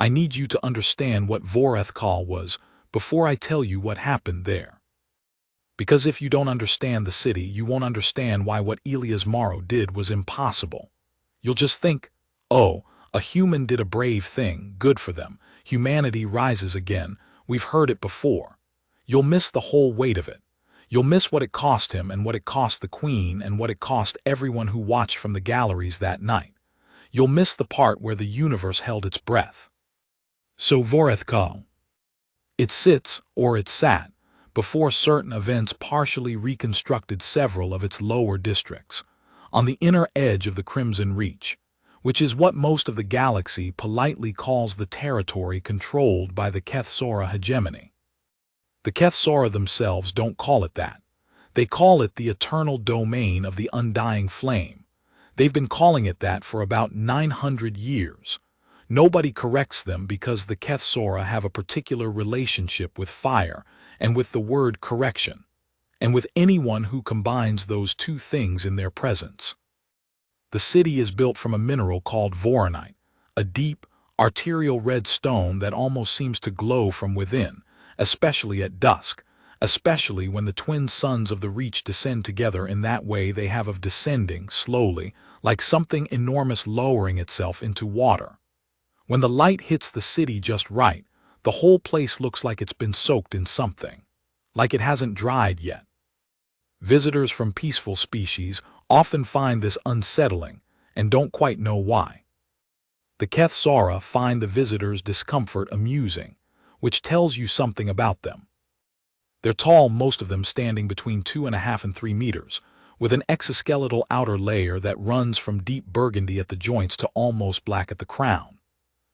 I need you to understand what Vorethkal was before I tell you what happened there. Because if you don't understand the city, you won't understand why what Elias Morrow did was impossible. You'll just think, oh, a human did a brave thing, good for them, humanity rises again, we've heard it before. You'll miss the whole weight of it. You'll miss what it cost him and what it cost the Queen and what it cost everyone who watched from the galleries that night. You'll miss the part where the universe held its breath. So Vorethkal. It sits, or it sat, before certain events partially reconstructed several of its lower districts, on the inner edge of the Crimson Reach, which is what most of the galaxy politely calls the territory controlled by the Kethsora hegemony. The Kethsora themselves don't call it that. They call it the eternal domain of the undying flame. They've been calling it that for about 900 years. Nobody corrects them because the Kethsora have a particular relationship with fire and with the word correction, and with anyone who combines those two things in their presence. The city is built from a mineral called voronite, a deep, arterial red stone that almost seems to glow from within, especially at dusk, especially when the twin suns of the Reach descend together in that way they have of descending slowly, like something enormous lowering itself into water. When the light hits the city just right, the whole place looks like it's been soaked in something, like it hasn't dried yet. Visitors from peaceful species often find this unsettling and don't quite know why. The Kethsora find the visitors' discomfort amusing, which tells you something about them. They're tall, most of them standing between 2.5 and 3 meters, with an exoskeletal outer layer that runs from deep burgundy at the joints to almost black at the crown.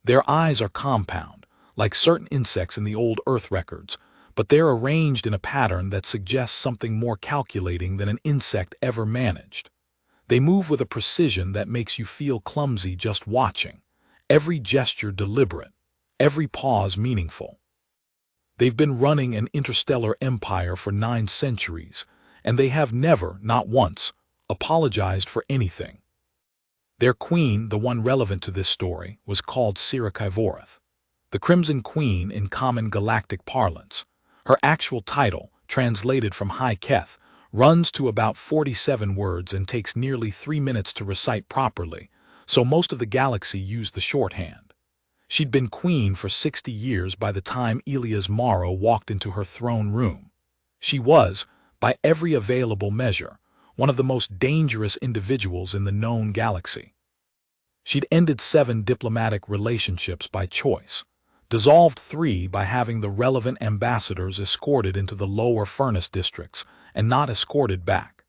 Their eyes are compound, like certain insects in the old Earth records, but they're arranged in a pattern that suggests something more calculating than an insect ever managed. They move with a precision that makes you feel clumsy just watching, every gesture deliberate, every pause meaningful. They've been running an interstellar empire for 9 centuries, and they have never, not once, apologized for anything. Their queen, the one relevant to this story, was called Sirikaivoreth, the Crimson Queen in common galactic parlance. Her actual title, translated from High Keth, runs to about 47 words and takes nearly 3 minutes to recite properly, so most of the galaxy used the shorthand. She'd been queen for 60 years by the time Elias Morrow walked into her throne room. She was, by every available measure, one of the most dangerous individuals in the known galaxy. She'd ended 7 diplomatic relationships by choice, dissolved 3 by having the relevant ambassadors escorted into the lower furnace districts and not escorted back,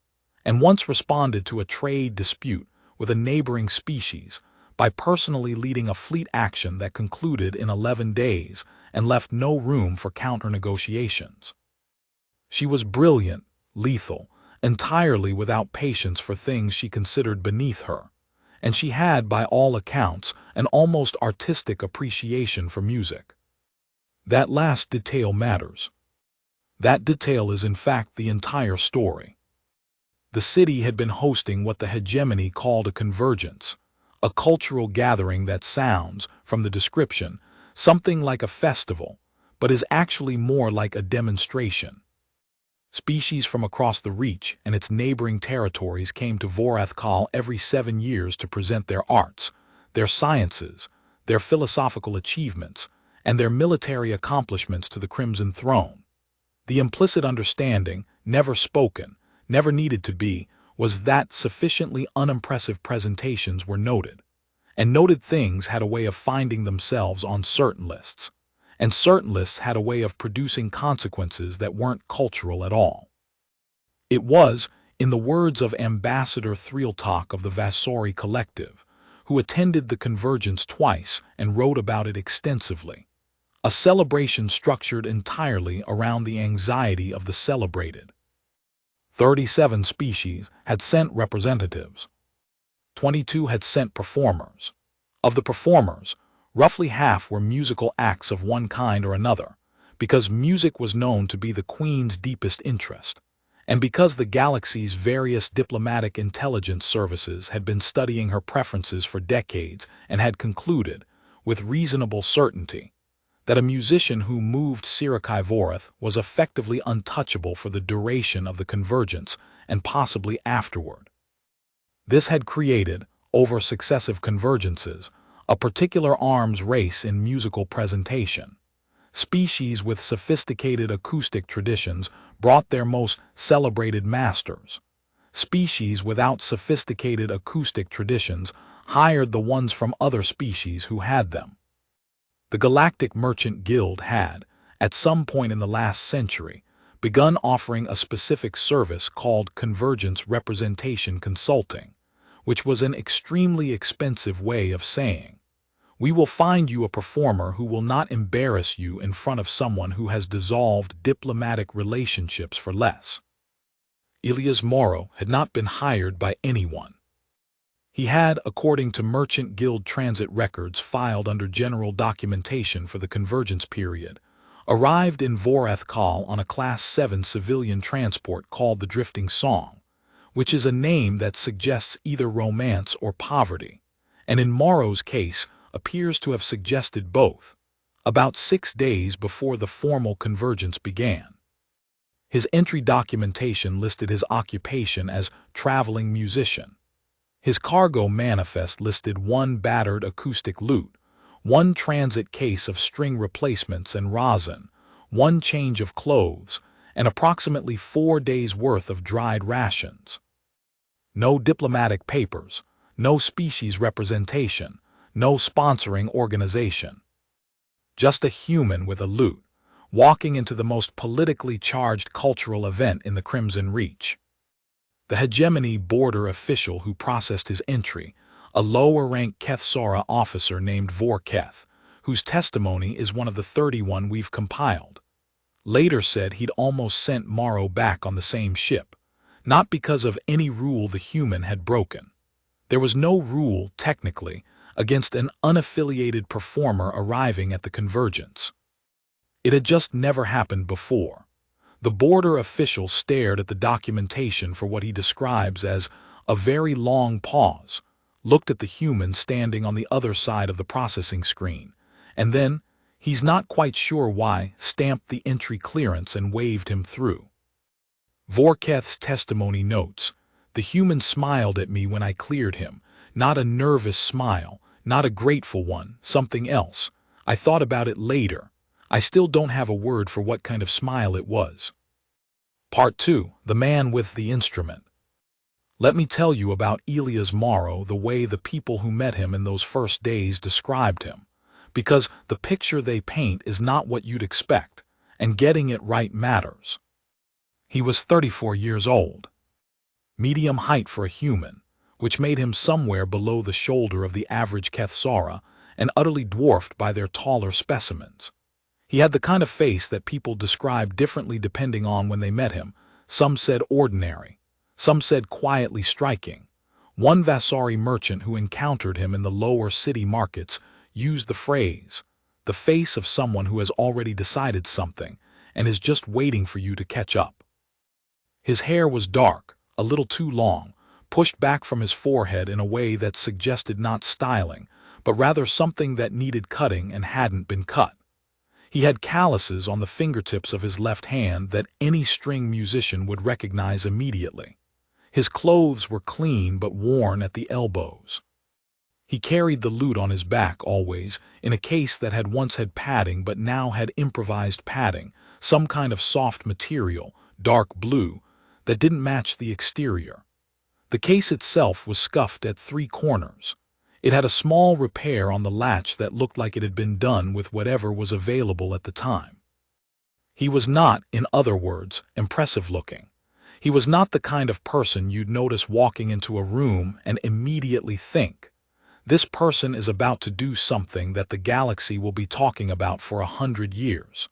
and once responded to a trade dispute with a neighboring species by personally leading a fleet action that concluded in 11 days and left no room for counter-negotiations. She was brilliant, lethal, entirely without patience for things she considered beneath her, and she had, by all accounts, an almost artistic appreciation for music. That last detail matters. That detail is in fact the entire story. The city had been hosting what the hegemony called a convergence, a cultural gathering that sounds, from the description, something like a festival, but is actually more like a demonstration. Species from across the Reach and its neighboring territories came to Vorethkal every 7 years to present their arts, their sciences, their philosophical achievements, and their military accomplishments to the Crimson Throne. The implicit understanding, never spoken, never needed to be, was that sufficiently unimpressive presentations were noted, and noted things had a way of finding themselves on certain lists, and certain lists had a way of producing consequences that weren't cultural at all. It was, in the words of Ambassador Thrieltalk of the Vasori Collective, who attended the convergence twice and wrote about it extensively, a celebration structured entirely around the anxiety of the celebrated. 37 species had sent representatives. 22 had sent performers. Of the performers, roughly half were musical acts of one kind or another, because music was known to be the Queen's deepest interest, and because the galaxy's various diplomatic intelligence services had been studying her preferences for decades and had concluded, with reasonable certainty that a musician who moved Sirikaivoreth was effectively untouchable for the duration of the convergence and possibly afterward. This had created, over successive convergences, a particular arms race in musical presentation. Species with sophisticated acoustic traditions brought their most celebrated masters. Species without sophisticated acoustic traditions hired the ones from other species who had them. The Galactic Merchant Guild had, at some point in the last century, begun offering a specific service called Convergence Representation Consulting, which was an extremely expensive way of saying, "We will find you a performer who will not embarrass you in front of someone who has dissolved diplomatic relationships for less." Elias Morrow had not been hired by anyone. He had, according to Merchant Guild transit records filed under general documentation for the convergence period, arrived in Vorethkal on a Class 7 civilian transport called the Drifting Song, which is a name that suggests either romance or poverty, and in Morrow's case appears to have suggested both, about 6 days before the formal convergence began. His entry documentation listed his occupation as traveling musician. His cargo manifest listed 1 battered acoustic lute, 1 transit case of string replacements and rosin, 1 change of clothes, and approximately 4 days' worth of dried rations. No diplomatic papers, no species representation, no sponsoring organization. Just a human with a lute, walking into the most politically charged cultural event in the Crimson Reach. The hegemony border official who processed his entry, a lower-ranked Kethsara officer named Vorketh, whose testimony is one of the 31 we've compiled, later said he'd almost sent Morrow back on the same ship, not because of any rule the human had broken. There was no rule, technically, against an unaffiliated performer arriving at the convergence. It had just never happened before. The border official stared at the documentation for what he describes as a very long pause, looked at the human standing on the other side of the processing screen, and then, he's not quite sure why, stamped the entry clearance and waved him through. Vorketh's testimony notes, "The human smiled at me when I cleared him, not a nervous smile, not a grateful one, something else. I thought about it later. I still don't have a word for what kind of smile it was." Part 2. The Man with the Instrument. Let me tell you about Elias Morrow the way the people who met him in those first days described him, because the picture they paint is not what you'd expect, and getting it right matters. He was 34 years old. Medium height for a human, which made him somewhere below the shoulder of the average Kethsara and utterly dwarfed by their taller specimens. He had the kind of face that people described differently depending on when they met him. Some said ordinary, some said quietly striking. One Vasari merchant who encountered him in the lower city markets used the phrase, "the face of someone who has already decided something and is just waiting for you to catch up." His hair was dark, a little too long, pushed back from his forehead in a way that suggested not styling, but rather something that needed cutting and hadn't been cut. He had calluses on the fingertips of his left hand that any string musician would recognize immediately. His clothes were clean but worn at the elbows. He carried the lute on his back always, in a case that had once had padding but now had improvised padding, some kind of soft material, dark blue, that didn't match the exterior. The case itself was scuffed at 3 corners. It had a small repair on the latch that looked like it had been done with whatever was available at the time. He was not, in other words, impressive looking. He was not the kind of person you'd notice walking into a room and immediately think, "This person is about to do something that the galaxy will be talking about for 100 years."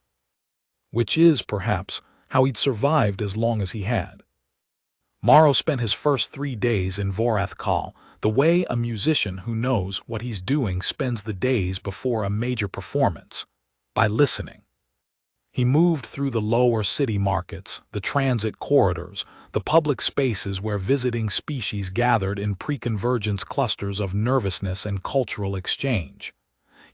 Which is, perhaps, how he'd survived as long as he had. Morrow spent his first 3 days in Vorethkal the way a musician who knows what he's doing spends the days before a major performance, by listening. He moved through the lower city markets, the transit corridors, the public spaces where visiting species gathered in pre-convergence clusters of nervousness and cultural exchange.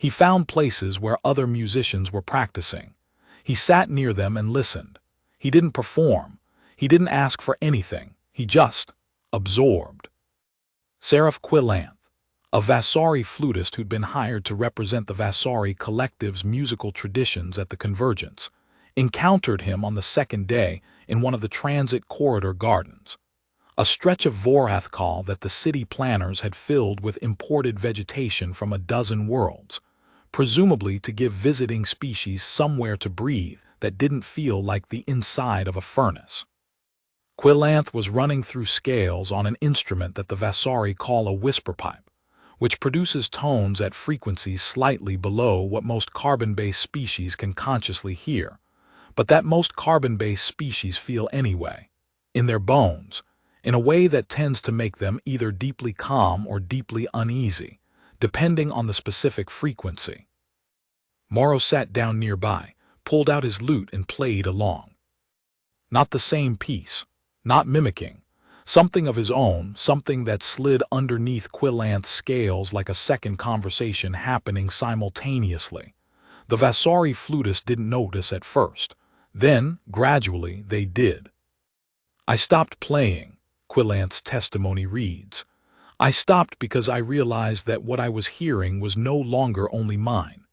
He found places where other musicians were practicing. He sat near them and listened. He didn't perform. He didn't ask for anything. He just absorbed. Seraph Quilanth, a Vasari flutist who'd been hired to represent the Vasari collective's musical traditions at the Convergence, encountered him on the second day in one of the transit corridor gardens, a stretch of Vorathkal that the city planners had filled with imported vegetation from a dozen worlds, presumably to give visiting species somewhere to breathe that didn't feel like the inside of a furnace. Quilanth was running through scales on an instrument that the Vasari call a whisper pipe, which produces tones at frequencies slightly below what most carbon-based species can consciously hear, but that most carbon-based species feel anyway, in their bones, in a way that tends to make them either deeply calm or deeply uneasy, depending on the specific frequency. Morrow sat down nearby, pulled out his lute and played along. Not the same piece, not mimicking, something of his own, something that slid underneath Quilanth's scales like a second conversation happening simultaneously. The Vasari flutist didn't notice at first. Then, gradually, they did. I stopped playing, Quilanth's testimony reads. I stopped because I realized that what I was hearing was no longer only mine.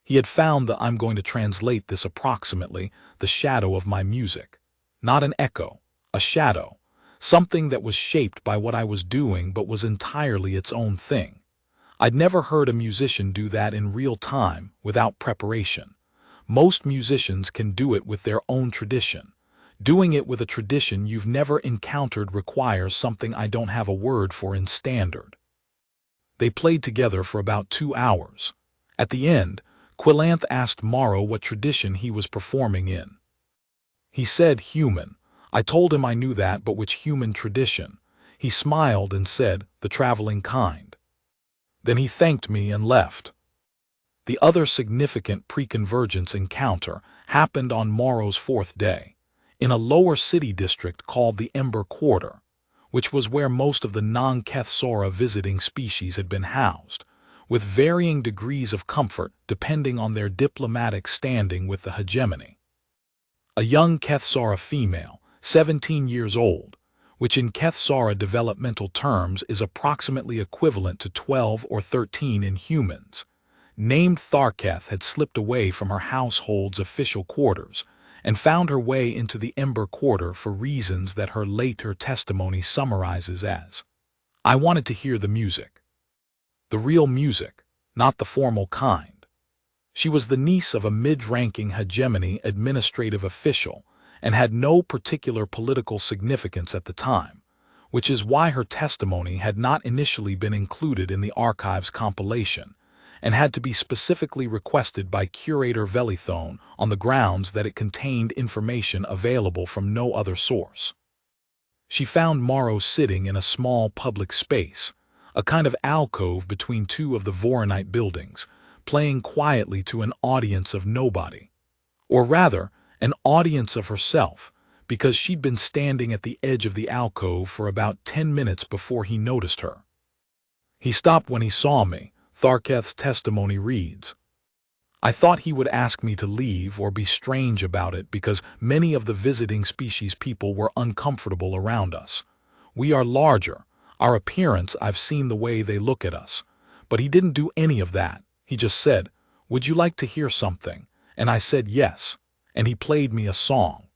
He had found the I'm going to translate this approximately, the shadow of my music. Not an echo, a shadow, something that was shaped by what I was doing but was entirely its own thing. I'd never heard a musician do that in real time, without preparation. Most musicians can do it with their own tradition. Doing it with a tradition you've never encountered requires something I don't have a word for in standard. They played together for about 2 hours. At the end, Quilanth asked Morrow what tradition he was performing in. He said human. I told him I knew that, but which human tradition? He smiled and said, the traveling kind. Then he thanked me and left. The other significant pre-convergence encounter happened on Morrow's 4th day, in a lower city district called the Ember Quarter, which was where most of the non-Kethsora visiting species had been housed, with varying degrees of comfort depending on their diplomatic standing with the hegemony. A young Kethsora female, 17 years old, which in Kethsara developmental terms is approximately equivalent to 12 or 13 in humans, named Tharketh had slipped away from her household's official quarters and found her way into the Ember Quarter for reasons that her later testimony summarizes as, I wanted to hear the music. The real music, not the formal kind. She was the niece of a mid-ranking hegemony administrative official and had no particular political significance at the time, which is why her testimony had not initially been included in the archive's compilation and had to be specifically requested by curator Velithone on the grounds that it contained information available from no other source. She found Morrow sitting in a small public space, a kind of alcove between two of the Voronite buildings, playing quietly to an audience of nobody. Or rather, an audience of herself, because she'd been standing at the edge of the alcove for about 10 minutes before he noticed her. He stopped when he saw me, Tharketh's testimony reads. I thought he would ask me to leave or be strange about it because many of the visiting species people were uncomfortable around us. We are larger. Our appearance, I've seen the way they look at us. But he didn't do any of that. He just said, would you like to hear something? And I said yes. And he played me a song.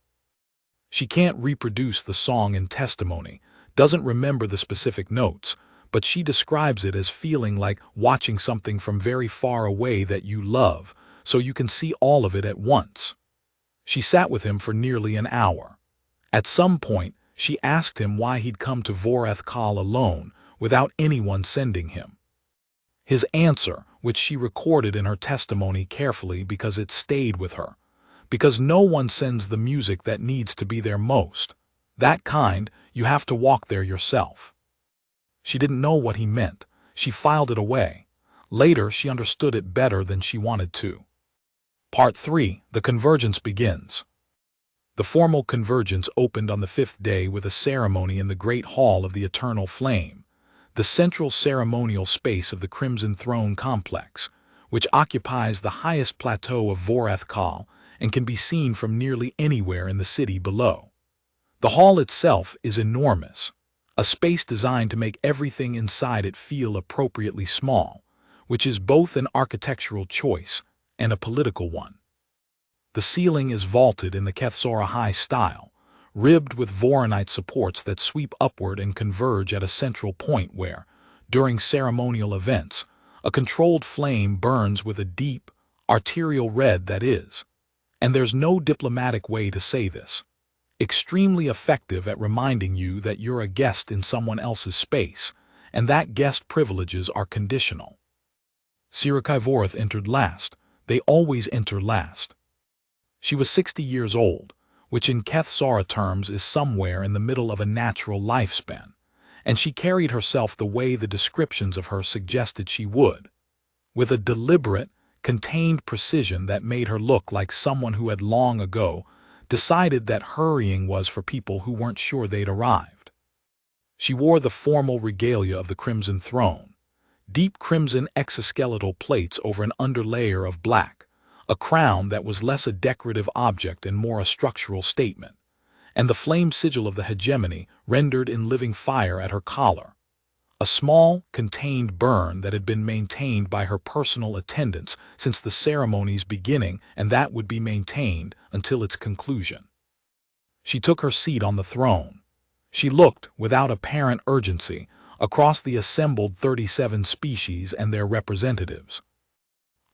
She can't reproduce the song in testimony, doesn't remember the specific notes, but she describes it as feeling like watching something from very far away that you love, so you can see all of it at once. She sat with him for nearly an hour. At some point, she asked him why he'd come to Vorathkal alone, without anyone sending him. His answer, which she recorded in her testimony carefully because it stayed with her, because no one sends the music that needs to be there most. That kind, you have to walk there yourself. She didn't know what he meant. She filed it away. Later, she understood it better than she wanted to. Part 3. The Convergence begins. The formal convergence opened on the 5th day with a ceremony in the Great Hall of the Eternal Flame, the central ceremonial space of the Crimson Throne complex, which occupies the highest plateau of Voreth Kal and can be seen from nearly anywhere in the city below. The hall itself is enormous, a space designed to make everything inside it feel appropriately small, which is both an architectural choice and a political one. The ceiling is vaulted in the Kethsora High style, ribbed with Voronite supports that sweep upward and converge at a central point where, during ceremonial events, a controlled flame burns with a deep, arterial red that is, and there's no diplomatic way to say this, extremely effective at reminding you that you're a guest in someone else's space, and that guest privileges are conditional. Sirakai Voreth entered last. They always enter last. She was 60 years old, which in Kethsora terms is somewhere in the middle of a natural lifespan, and she carried herself the way the descriptions of her suggested she would, with a deliberate, contained precision that made her look like someone who had long ago decided that hurrying was for people who weren't sure they'd arrived. She wore the formal regalia of the Crimson Throne, deep crimson exoskeletal plates over an underlayer of black, a crown that was less a decorative object and more a structural statement, and the flame sigil of the hegemony rendered in living fire at her collar, a small, contained burn that had been maintained by her personal attendants since the ceremony's beginning, and that would be maintained until its conclusion. She took her seat on the throne. She looked, without apparent urgency, across the assembled 37 species and their representatives.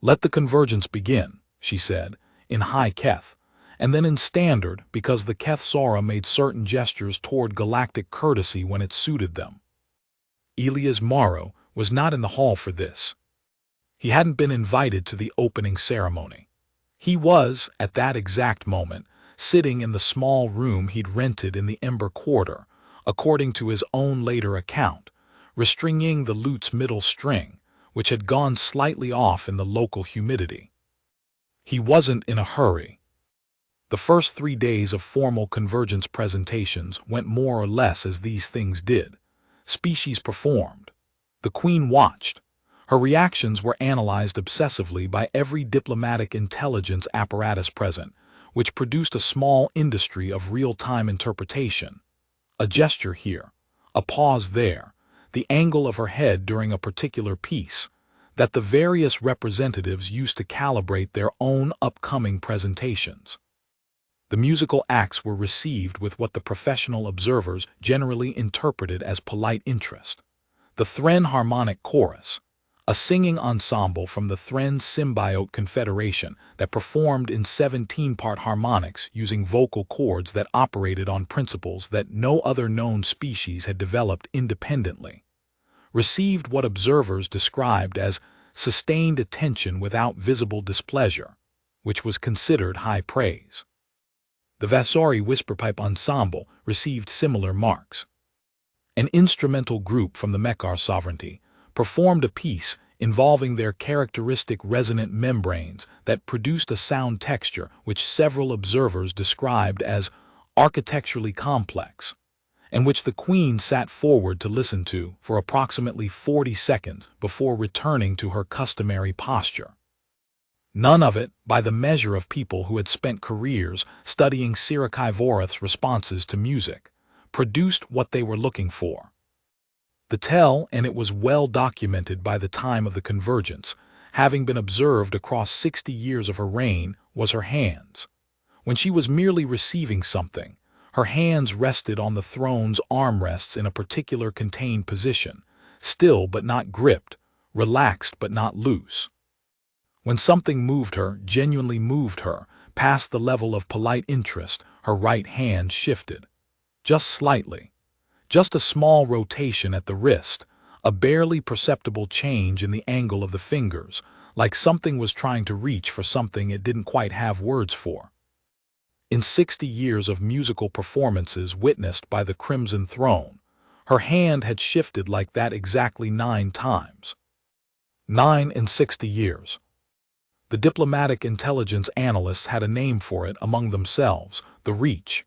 "Let the convergence begin," she said, in High Keth, and then in Standard because the Kethsora made certain gestures toward galactic courtesy when it suited them. Elias Morrow was not in the hall for this. He hadn't been invited to the opening ceremony. He was, at that exact moment, sitting in the small room he'd rented in the Ember Quarter, according to his own later account, restringing the lute's middle string, which had gone slightly off in the local humidity. He wasn't in a hurry. The first 3 days of formal convergence presentations went more or less as these things did. Species performed. The Queen watched. Her reactions were analyzed obsessively by every diplomatic intelligence apparatus present, which produced a small industry of real-time interpretation. A gesture here, a pause there, the angle of her head during a particular piece, that the various representatives used to calibrate their own upcoming presentations. The musical acts were received with what the professional observers generally interpreted as polite interest. The Thren Harmonic Chorus, a singing ensemble from the Thren Symbiote Confederation that performed in 17-part harmonics using vocal cords that operated on principles that no other known species had developed independently, received what observers described as sustained attention without visible displeasure, which was considered high praise. The Vasari Whisperpipe Ensemble received similar marks. An instrumental group from the Mekar sovereignty performed a piece involving their characteristic resonant membranes that produced a sound texture which several observers described as architecturally complex, and which the Queen sat forward to listen to for approximately 40 seconds before returning to her customary posture. None of it by the measure of people who had spent careers studying Sirakai Voreth's responses to music, produced what they were looking for. The tell, and it was well documented by the time of the convergence, having been observed across 60 years of her reign, was her hands. When she was merely receiving something, her hands rested on the throne's armrests in a particular contained position, still but not gripped, relaxed but not loose. When something moved her, genuinely moved her, past the level of polite interest, her right hand shifted. Just slightly. Just a small rotation at the wrist, a barely perceptible change in the angle of the fingers, like something was trying to reach for something it didn't quite have words for. In 60 years of musical performances witnessed by the Crimson Throne, her hand had shifted like that exactly 9 times. 9 in 60 years. The diplomatic intelligence analysts had a name for it among themselves, the reach.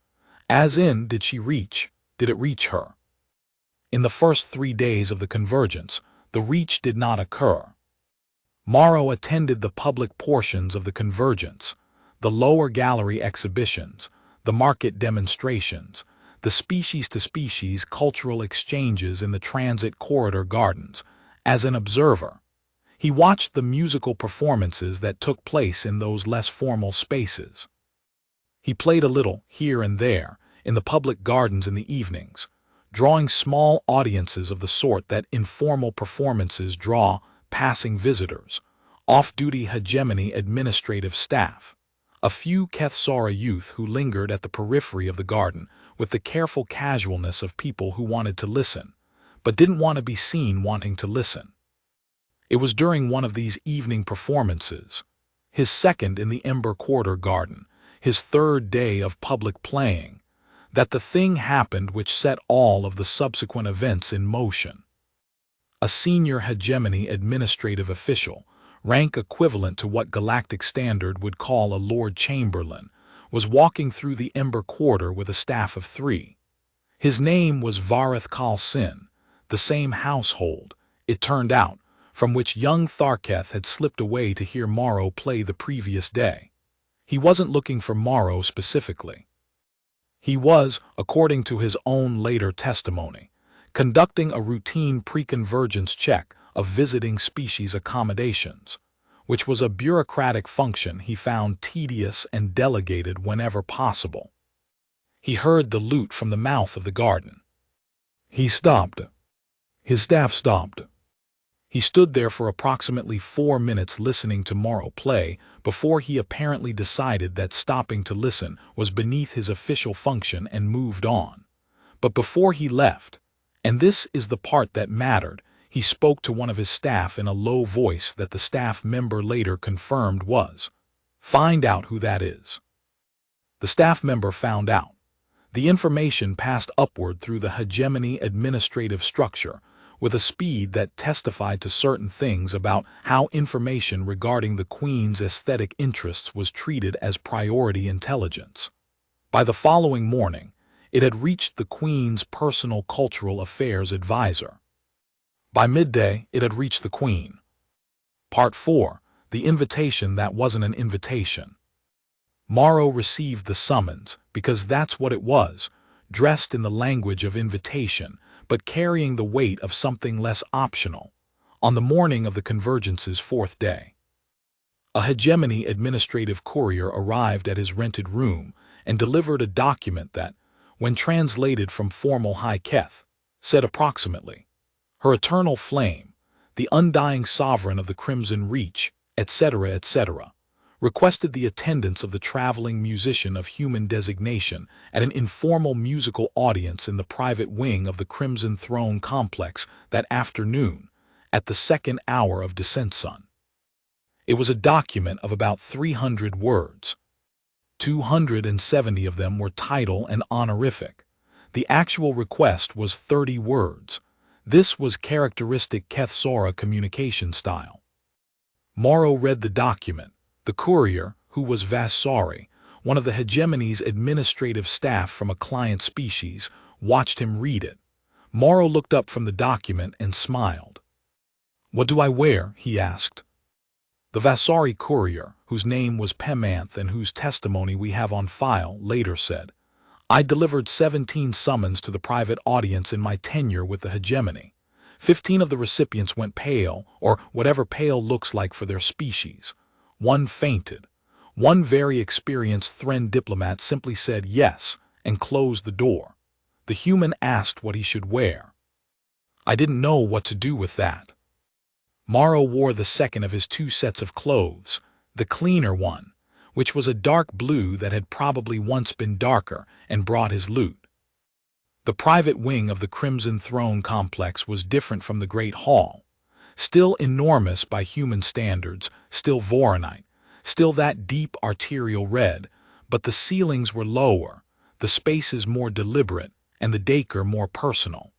As in, did she reach? Did it reach her? In the first 3 days of the convergence, the reach did not occur. Morrow attended the public portions of the convergence, the lower gallery exhibitions, the market demonstrations, the species-to-species cultural exchanges in the transit corridor gardens. As an observer, he watched the musical performances that took place in those less formal spaces. He played a little, here and there, in the public gardens in the evenings, drawing small audiences of the sort that informal performances draw passing visitors, off-duty hegemony administrative staff, a few Kethsara youth who lingered at the periphery of the garden with the careful casualness of people who wanted to listen, but didn't want to be seen wanting to listen. It was during one of these evening performances, his second in the Ember Quarter Garden, his third day of public playing, that the thing happened which set all of the subsequent events in motion. A senior hegemony administrative official, rank equivalent to what Galactic Standard would call a Lord Chamberlain, was walking through the Ember Quarter with a staff of 3. His name was Vareth Kal Sin, the same household, it turned out, from which young Tharketh had slipped away to hear Morrow play the previous day. He wasn't looking for Morrow specifically. He was, according to his own later testimony, conducting a routine pre-convergence check of visiting species accommodations, which was a bureaucratic function he found tedious and delegated whenever possible. He heard the lute from the mouth of the garden. He stopped. His staff stopped. He stood there for approximately 4 minutes listening to Morrow play before he apparently decided that stopping to listen was beneath his official function and moved on. But before he left, and this is the part that mattered, he spoke to one of his staff in a low voice that the staff member later confirmed was, "Find out who that is." The staff member found out. The information passed upward through the hegemony administrative structure with a speed that testified to certain things about how information regarding the Queen's aesthetic interests was treated as priority intelligence. By the following morning, it had reached the Queen's personal cultural affairs advisor. By midday, it had reached the Queen. Part 4. The invitation that wasn't an invitation. Morrow received the summons, because that's what it was, dressed in the language of invitation, but carrying the weight of something less optional, on the morning of the convergence's 4th day. A hegemony administrative courier arrived at his rented room and delivered a document that, when translated from formal High Keth, said approximately, "Her eternal flame, the undying sovereign of the Crimson Reach, etc., etc., requested the attendance of the traveling musician of human designation at an informal musical audience in the private wing of the Crimson Throne complex that afternoon, at the 2nd hour of descent sun." It was a document of about 300 words. 270 of them were title and honorific. The actual request was 30 words. This was characteristic Kethsara communication style. Morrow read the document. The courier, who was Vasari, one of the hegemony's administrative staff from a client species, watched him read it. Morrow looked up from the document and smiled. "What do I wear?" he asked. The Vasari courier, whose name was Pemanth and whose testimony we have on file, later said, "I delivered 17 summons to the private audience in my tenure with the hegemony. 15 of the recipients went pale, or whatever pale looks like for their species. 1 fainted. 1 very experienced Thren diplomat simply said yes and closed the door. The human asked what he should wear. I didn't know what to do with that." Morrow wore the second of his 2 sets of clothes, the cleaner one, which was a dark blue that had probably once been darker, and brought his lute. The private wing of the Crimson Throne complex was different from the Great Hall. Still enormous by human standards, still Voronite, still that deep arterial red, but the ceilings were lower, the spaces more deliberate, and the decor more personal.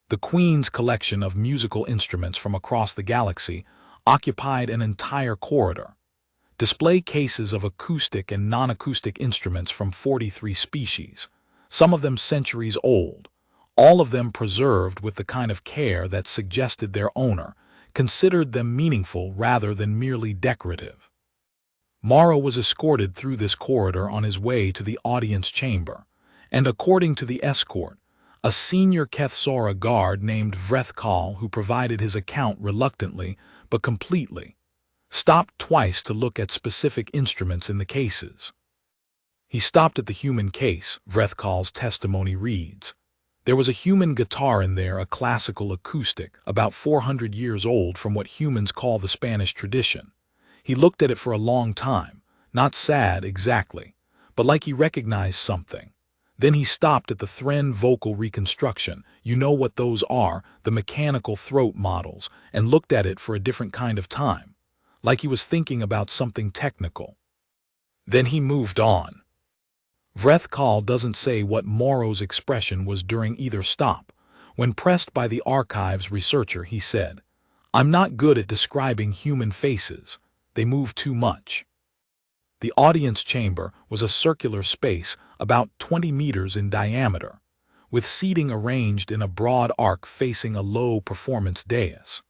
The Queen's collection of musical instruments from across the galaxy occupied an entire corridor. Display cases of acoustic and non-acoustic instruments from 43 species, some of them centuries old, all of them preserved with the kind of care that suggested their owner, considered them meaningful rather than merely decorative. Morrow was escorted through this corridor on his way to the audience chamber, and according to the escort, a senior Kethsora guard named Vrethkal, who provided his account reluctantly but completely, stopped twice to look at specific instruments in the cases. He stopped at the human case, Vrethkal's testimony reads. There was a human guitar in there, a classical acoustic, about 400 years old from what humans call the Spanish tradition. He looked at it for a long time, not sad exactly, but like he recognized something. Then he stopped at the Thren vocal reconstruction, you know what those are, the mechanical throat models, and looked at it for a different kind of time, like he was thinking about something technical. Then he moved on. Vrethkal doesn't say what Morrow's expression was during either stop. When pressed by the archives researcher, he said, "I'm not good at describing human faces. They move too much." The audience chamber was a circular space about 20 meters in diameter, with seating arranged in a broad arc facing a low performance dais.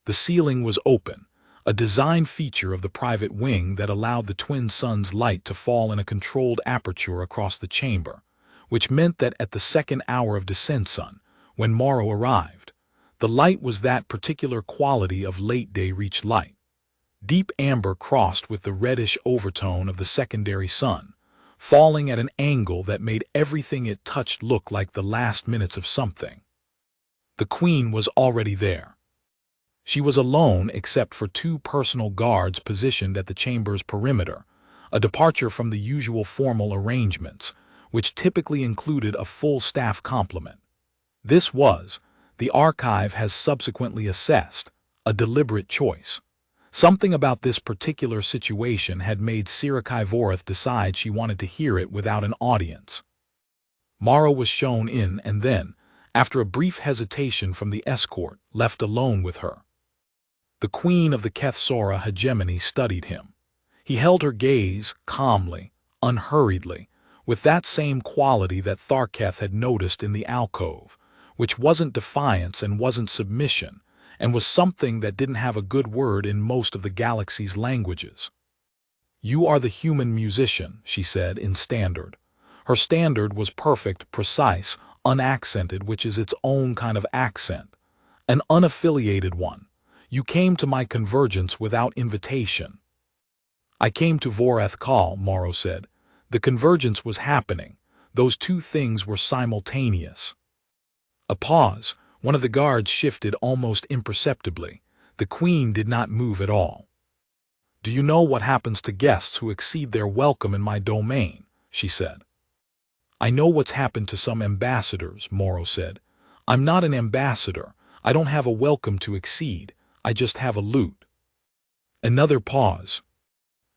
The ceiling was open, a design feature of the private wing that allowed the twin suns' light to fall in a controlled aperture across the chamber, which meant that at the second hour of descent sun, when Morrow arrived, the light was that particular quality of late-day reach light. Deep amber crossed with the reddish overtone of the secondary sun, falling at an angle that made everything it touched look like the last minutes of something. The Queen was already there. She was alone except for 2 personal guards positioned at the chamber's perimeter, a departure from the usual formal arrangements, which typically included a full staff complement. This was, the archive has subsequently assessed, a deliberate choice. Something about this particular situation had made Sirakai Voreth decide she wanted to hear it without an audience. Morrow was shown in and then, after a brief hesitation from the escort, left alone with her. The Queen of the Kethsora hegemony studied him. He held her gaze calmly, unhurriedly, with that same quality that Tharketh had noticed in the alcove, which wasn't defiance and wasn't submission, and was something that didn't have a good word in most of the galaxy's languages. "You are the human musician," she said in standard. Her standard was perfect, precise, unaccented, which is its own kind of accent. An unaffiliated one. "You came to my convergence without invitation." "I came to Vrethkal," Morrow said. "The convergence was happening. Those 2 things were simultaneous." A pause. One of the guards shifted almost imperceptibly. The Queen did not move at all. "Do you know what happens to guests who exceed their welcome in my domain?" she said. "I know what's happened to some ambassadors," Morrow said. "I'm not an ambassador. I don't have a welcome to exceed. I just have a lute." Another pause.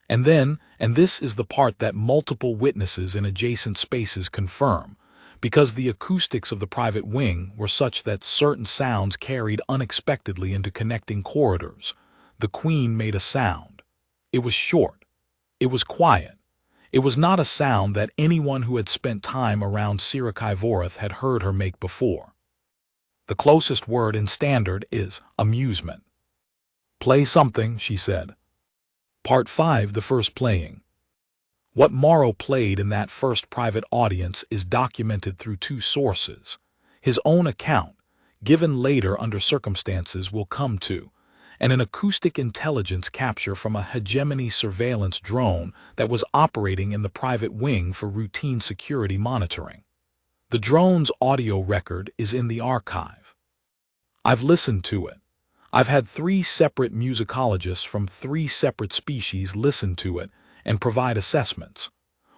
And then, and this is the part that multiple witnesses in adjacent spaces confirm, because the acoustics of the private wing were such that certain sounds carried unexpectedly into connecting corridors, the Queen made a sound. It was short. It was quiet. It was not a sound that anyone who had spent time around Sirakai Voreth had heard her make before. The closest word in standard is amusement. "Play something," she said. Part 5, the first playing. What Morrow played in that first private audience is documented through 2 sources. His own account, given later under circumstances we'll come to, and an acoustic intelligence capture from a hegemony surveillance drone that was operating in the private wing for routine security monitoring. The drone's audio record is in the archive. I've listened to it. I've had 3 separate musicologists from 3 separate species listen to it and provide assessments.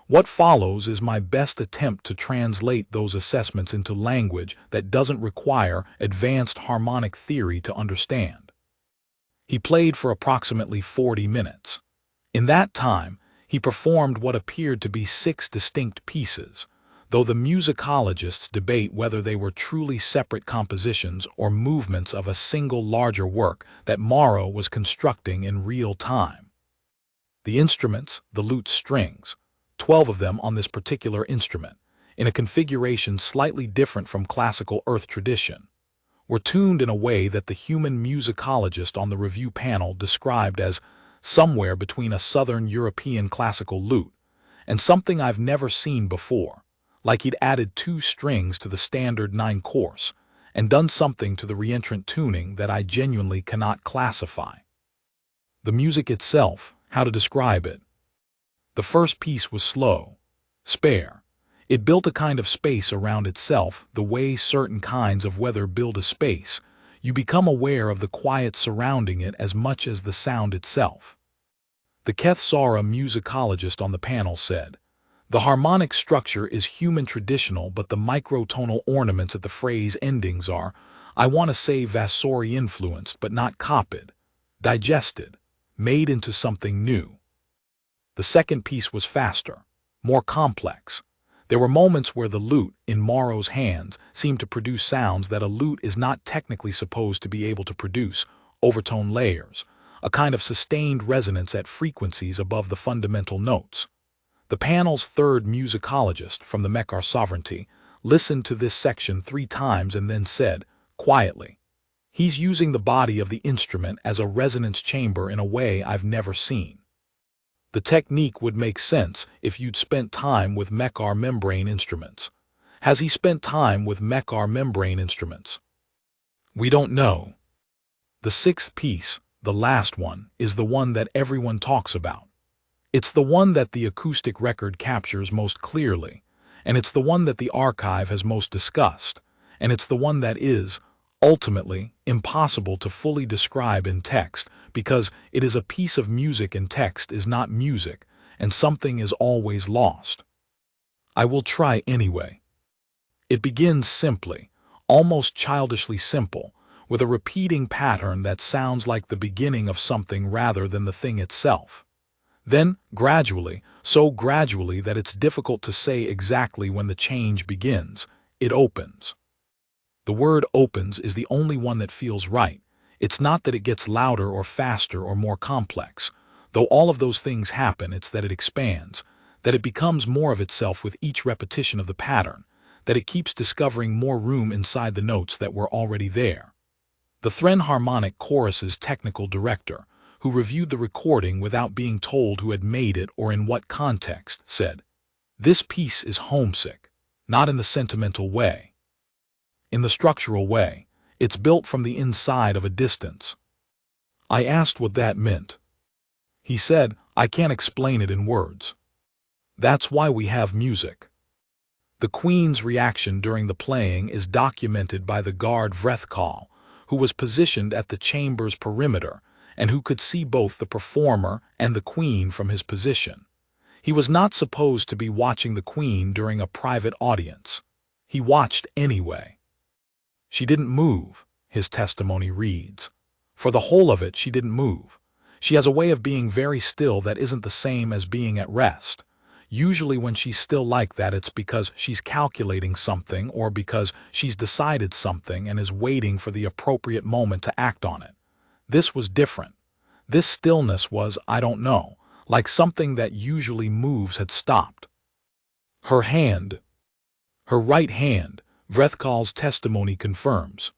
What follows is my best attempt to translate those assessments into language that doesn't require advanced harmonic theory to understand. He played for approximately 40 minutes. In that time, he performed what appeared to be 6 distinct pieces, though the musicologists debate whether they were truly separate compositions or movements of a single larger work that Morrow was constructing in real time. The instruments, the lute strings, 12 of them on this particular instrument, in a configuration slightly different from classical Earth tradition. were tuned in a way that the human musicologist on the review panel described as somewhere between a Southern European classical lute and something I've never seen before, like he'd added 2 strings to the standard 9 course and done something to the reentrant tuning that I genuinely cannot classify. The music itself, how to describe it? The first piece was slow, spare. It built a kind of space around itself the way certain kinds of weather build a space. You become aware of the quiet surrounding it as much as the sound itself. The Kethsara musicologist on the panel said, "The harmonic structure is human traditional, but the microtonal ornaments at the phrase endings are, I want to say Vasori influenced but not copied, digested, made into something new." The second piece was faster, more complex. There were moments where the lute, in Morrow's hands, seemed to produce sounds that a lute is not technically supposed to be able to produce, overtone layers, a kind of sustained resonance at frequencies above the fundamental notes. The panel's third musicologist from the Mekar Sovereignty listened to this section 3 times and then said, quietly, "He's using the body of the instrument as a resonance chamber in a way I've never seen." The technique would make sense if you'd spent time with Mekar membrane instruments. Has he spent time with Mekar membrane instruments? We don't know. The 6th piece, the last one, is the one that everyone talks about. It's the one that the acoustic record captures most clearly, and it's the one that the archive has most discussed, and it's the one that is, ultimately, impossible to fully describe in text because it is a piece of music and text is not music, and something is always lost. I will try anyway. It begins simply, almost childishly simple, with a repeating pattern that sounds like the beginning of something rather than the thing itself. Then, gradually, so gradually that it's difficult to say exactly when the change begins, it opens. The word opens is the only one that feels right. It's not that it gets louder or faster or more complex. Though all of those things happen, it's that it expands, that it becomes more of itself with each repetition of the pattern, that it keeps discovering more room inside the notes that were already there. The Thren Harmonic Chorus's technical director, who reviewed the recording without being told who had made it or in what context, said, "This piece is homesick, not in the sentimental way. In the structural way. It's built from the inside of a distance." I asked what that meant. He said, "I can't explain it in words. That's why we have music." The Queen's reaction during the playing is documented by the guard Vrethkal, who was positioned at the chamber's perimeter and who could see both the performer and the Queen from his position. He was not supposed to be watching the Queen during a private audience. He watched anyway. "She didn't move," his testimony reads. "For the whole of it, she didn't move. She has a way of being very still that isn't the same as being at rest. Usually when she's still like that, it's because she's calculating something or because she's decided something and is waiting for the appropriate moment to act on it. This was different. This stillness was, I don't know, like something that usually moves had stopped." Her right hand, Vrethkal's testimony confirms.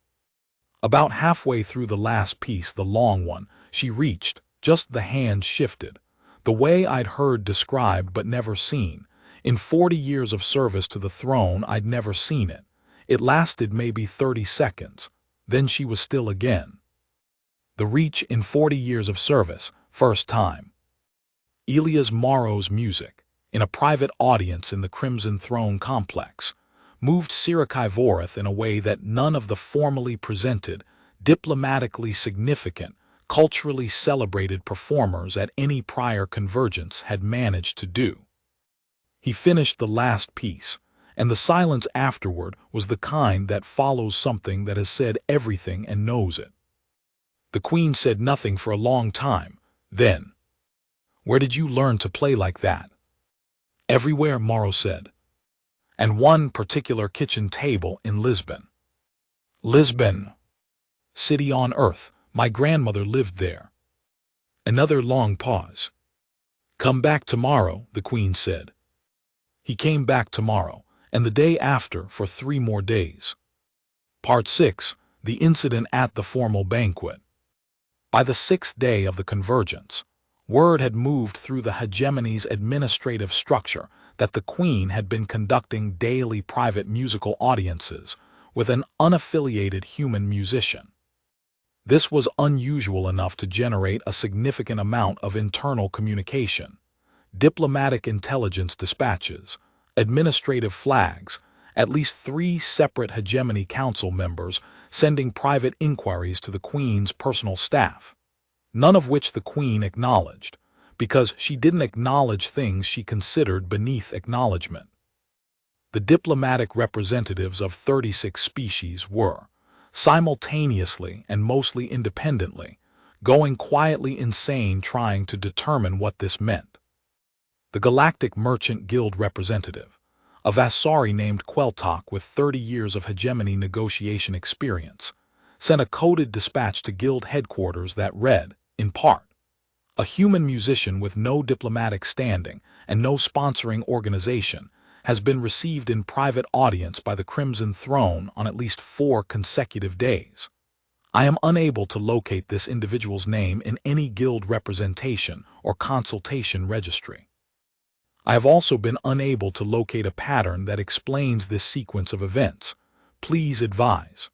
About halfway through the last piece, the long one, she reached, just the hand shifted. The way I'd heard described but never seen. In 40 years of service to the throne, I'd never seen it. It lasted maybe 30 seconds. Then she was still again. The reach in 40 years of service, first time. Elias Morrow's music, in a private audience in the Crimson Throne complex, moved Sirakai Voreth in a way that none of the formally presented, diplomatically significant, culturally celebrated performers at any prior convergence had managed to do. He finished the last piece, and the silence afterward was the kind that follows something that has said everything and knows it. The Queen said nothing for a long time. Then, "Where did you learn to play like that?" "Everywhere," Morrow said. "And one particular kitchen table in Lisbon." "Lisbon. City on earth. My grandmother lived there." Another long pause. "Come back tomorrow," the Queen said. He came back tomorrow, and the day after for 3 more days. Part 6. the incident at the formal banquet. By the 6th day of the convergence, word had moved through the hegemony's administrative structure that the Queen had been conducting daily private musical audiences with an unaffiliated human musician. This was unusual enough to generate a significant amount of internal communication, diplomatic intelligence dispatches, administrative flags, at least 3 separate hegemony council members sending private inquiries to the Queen's personal staff, none of which the Queen acknowledged, because she didn't acknowledge things she considered beneath acknowledgement. The diplomatic representatives of 36 species were, simultaneously and mostly independently, going quietly insane trying to determine what this meant. The Galactic Merchant Guild representative, a Vasari named Queltok with 30 years of hegemony negotiation experience, sent a coded dispatch to Guild headquarters that read, in part, "A human musician with no diplomatic standing and no sponsoring organization has been received in private audience by the Crimson Throne on at least 4 consecutive days. I am unable to locate this individual's name in any Guild representation or consultation registry. I have also been unable to locate a pattern that explains this sequence of events. Please advise."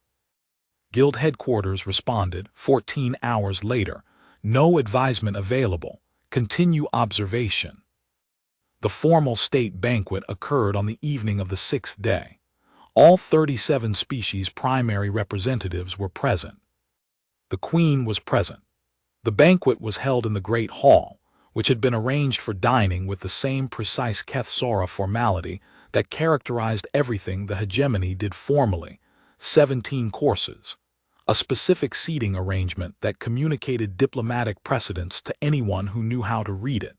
Guild headquarters responded 14 hours later, "No advisement available. Continue observation." The formal state banquet occurred on the evening of the 6th day. All 37 species primary representatives were present. The Queen was present. The banquet was held in the Great Hall, which had been arranged for dining with the same precise Kethsora formality that characterized everything the hegemony did formally, 17 courses, a specific seating arrangement that communicated diplomatic precedence to anyone who knew how to read it,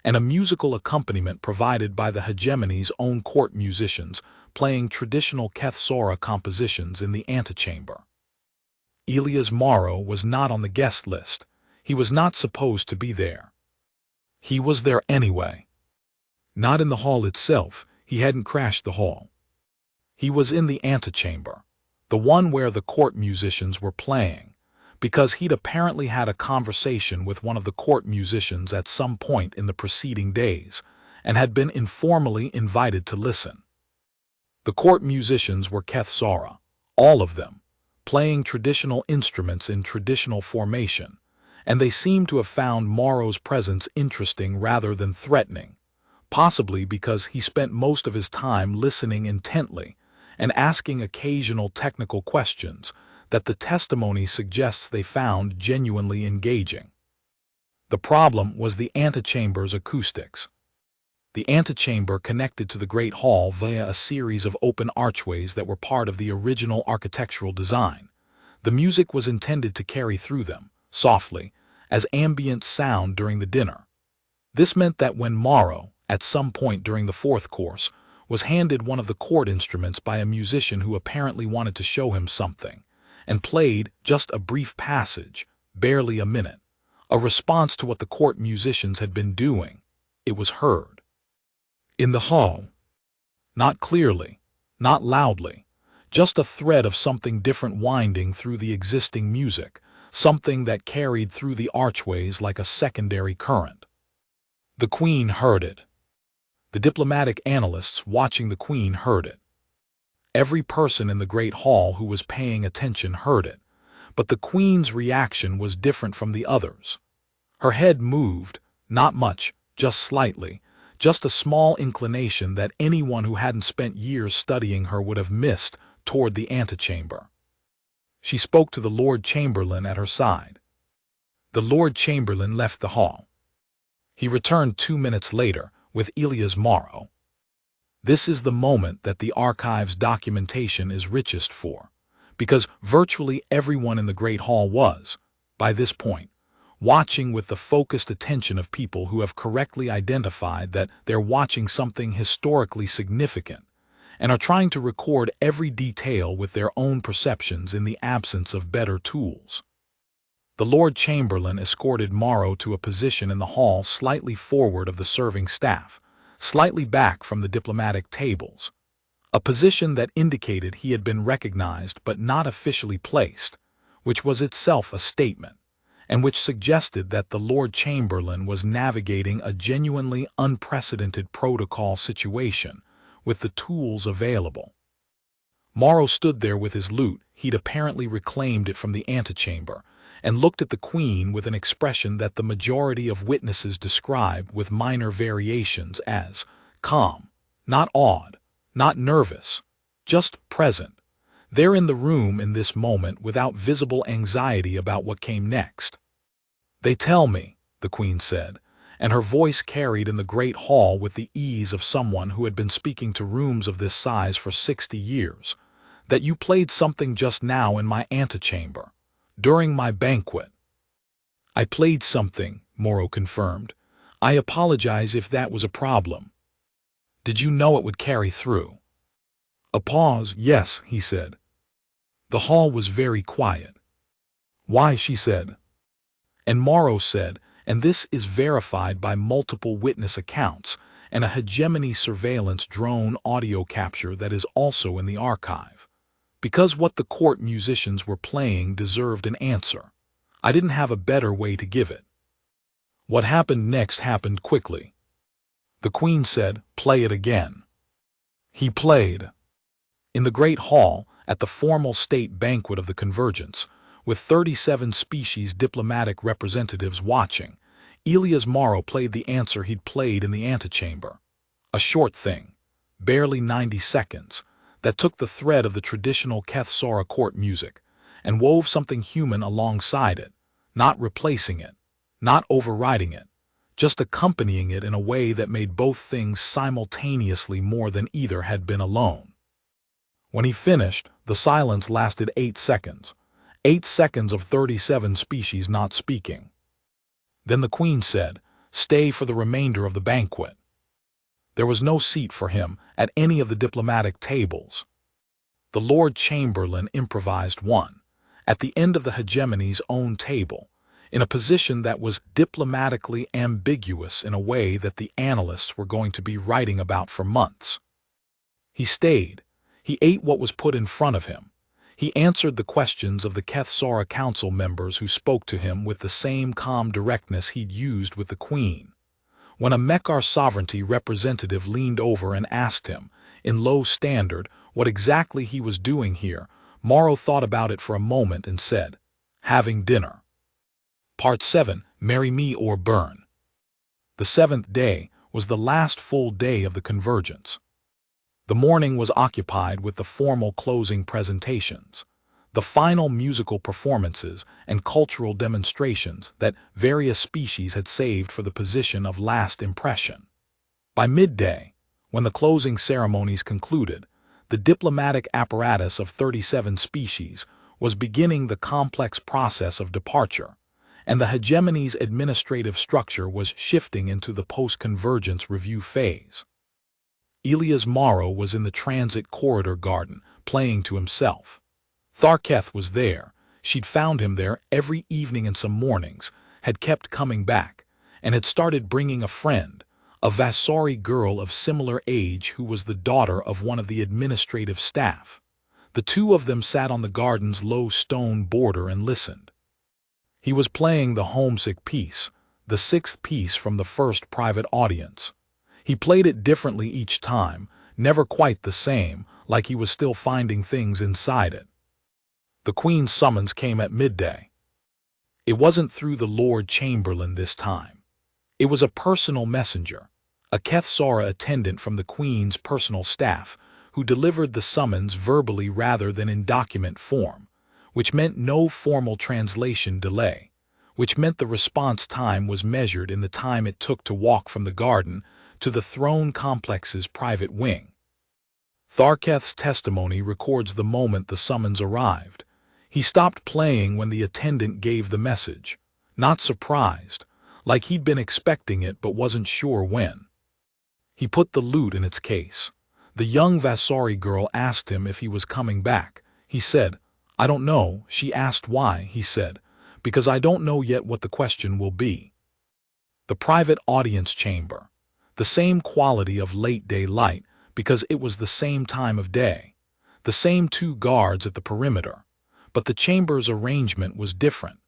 and a musical accompaniment provided by the hegemony's own court musicians playing traditional Kethsora compositions in the antechamber. Elias Morrow was not on the guest list. He was not supposed to be there. He was there anyway. Not in the hall itself, he hadn't crashed the hall. He was in the antechamber, the one where the court musicians were playing, because he'd apparently had a conversation with one of the court musicians at some point in the preceding days, and had been informally invited to listen. The court musicians were Kethsora, all of them, playing traditional instruments in traditional formation, and they seemed to have found Morrow's presence interesting rather than threatening, possibly because he spent most of his time listening intently and asking occasional technical questions that the testimony suggests they found genuinely engaging. The problem was the antechamber's acoustics. The antechamber connected to the Great Hall via a series of open archways that were part of the original architectural design. The music was intended to carry through them, softly, as ambient sound during the dinner. This meant that when Morrow, at some point during the 4th course, was handed one of the court instruments by a musician who apparently wanted to show him something, and played just a brief passage, barely a minute, a response to what the court musicians had been doing, it was heard. In the hall. Not clearly, not loudly, just a thread of something different winding through the existing music, something that carried through the archways like a secondary current. The Queen heard it. The diplomatic analysts watching the Queen heard it. Every person in the Great Hall who was paying attention heard it, but the Queen's reaction was different from the others. Her head moved, not much, just slightly, just a small inclination that anyone who hadn't spent years studying her would have missed toward the antechamber. She spoke to the Lord Chamberlain at her side. The Lord Chamberlain left the hall. He returned 2 minutes later with Elias Morrow. This is the moment that the archive's documentation is richest for, because virtually everyone in the Great Hall was, by this point, watching with the focused attention of people who have correctly identified that they're watching something historically significant and are trying to record every detail with their own perceptions in the absence of better tools. The Lord Chamberlain escorted Morrow to a position in the hall slightly forward of the serving staff, slightly back from the diplomatic tables. a position that indicated he had been recognized but not officially placed, which was itself a statement, and which suggested that the Lord Chamberlain was navigating a genuinely unprecedented protocol situation with the tools available. Morrow stood there with his lute, he'd apparently reclaimed it from the antechamber, and looked at the Queen with an expression that the majority of witnesses described with minor variations as calm, not awed, not nervous, just present, there in the room in this moment without visible anxiety about what came next. "They tell me," the Queen said, and her voice carried in the great hall with the ease of someone who had been speaking to rooms of this size for 60 years, "that you played something just now in my antechamber, during my banquet." "I played something," Morrow confirmed. "I apologize if that was a problem." "Did you know it would carry through?" A pause. "Yes," he said. The hall was very quiet. "Why?" she said. And Morrow said, and this is verified by multiple witness accounts and a hegemony surveillance drone audio capture that is also in the archive, "because what the court musicians were playing deserved an answer. I didn't have a better way to give it." What happened next happened quickly. The Queen said, "Play it again." He played. In the great hall, at the formal state banquet of the Convergence, with 37 species diplomatic representatives watching, Elias Morrow played the answer he'd played in the antechamber. A short thing, barely 90 seconds, that took the thread of the traditional Kethsora court music and wove something human alongside it, not replacing it, not overriding it, just accompanying it in a way that made both things simultaneously more than either had been alone. When he finished, the silence lasted 8 seconds. 8 seconds of 37 species not speaking. Then the Queen said, "Stay for the remainder of the banquet." There was no seat for him at any of the diplomatic tables. The Lord Chamberlain improvised one, at the end of the hegemony's own table, in a position that was diplomatically ambiguous in a way that the analysts were going to be writing about for months. He stayed. He ate what was put in front of him. He answered the questions of the Kethsora council members who spoke to him with the same calm directness he'd used with the Queen. When a Mekar sovereignty representative leaned over and asked him, in low standard, what exactly he was doing here, Morrow thought about it for a moment and said, "Having dinner." Part 7, Marry Me or Burn. The 7th day was the last full day of the Convergence. The morning was occupied with the formal closing presentations, the final musical performances and cultural demonstrations that various species had saved for the position of last impression. By midday, when the closing ceremonies concluded, the diplomatic apparatus of 37 species was beginning the complex process of departure, and the hegemony's administrative structure was shifting into the post-convergence review phase. Elias Morrow was in the transit corridor garden, playing to himself. Tharketh was there. She'd found him there every evening and some mornings, had kept coming back, and had started bringing a friend, a Vasari girl of similar age who was the daughter of one of the administrative staff. The two of them sat on the garden's low stone border and listened. He was playing the homesick piece, the 6th piece from the first private audience. He played it differently each time, never quite the same, like he was still finding things inside it. The Queen's summons came at midday. It wasn't through the Lord Chamberlain this time. It was a personal messenger, a Kethsora attendant from the Queen's personal staff, who delivered the summons verbally rather than in document form, which meant no formal translation delay, which meant the response time was measured in the time it took to walk from the garden to the throne complex's private wing. Tharketh's testimony records the moment the summons arrived. He stopped playing when the attendant gave the message, not surprised, like he'd been expecting it but wasn't sure when. He put the lute in its case. The young Vasari girl asked him if he was coming back. He said, "I don't know." She asked why. He said, "Because I don't know yet what the question will be." The private audience chamber. The same quality of late-day light, because it was the same time of day, the same 2 guards at the perimeter, but the chamber's arrangement was different.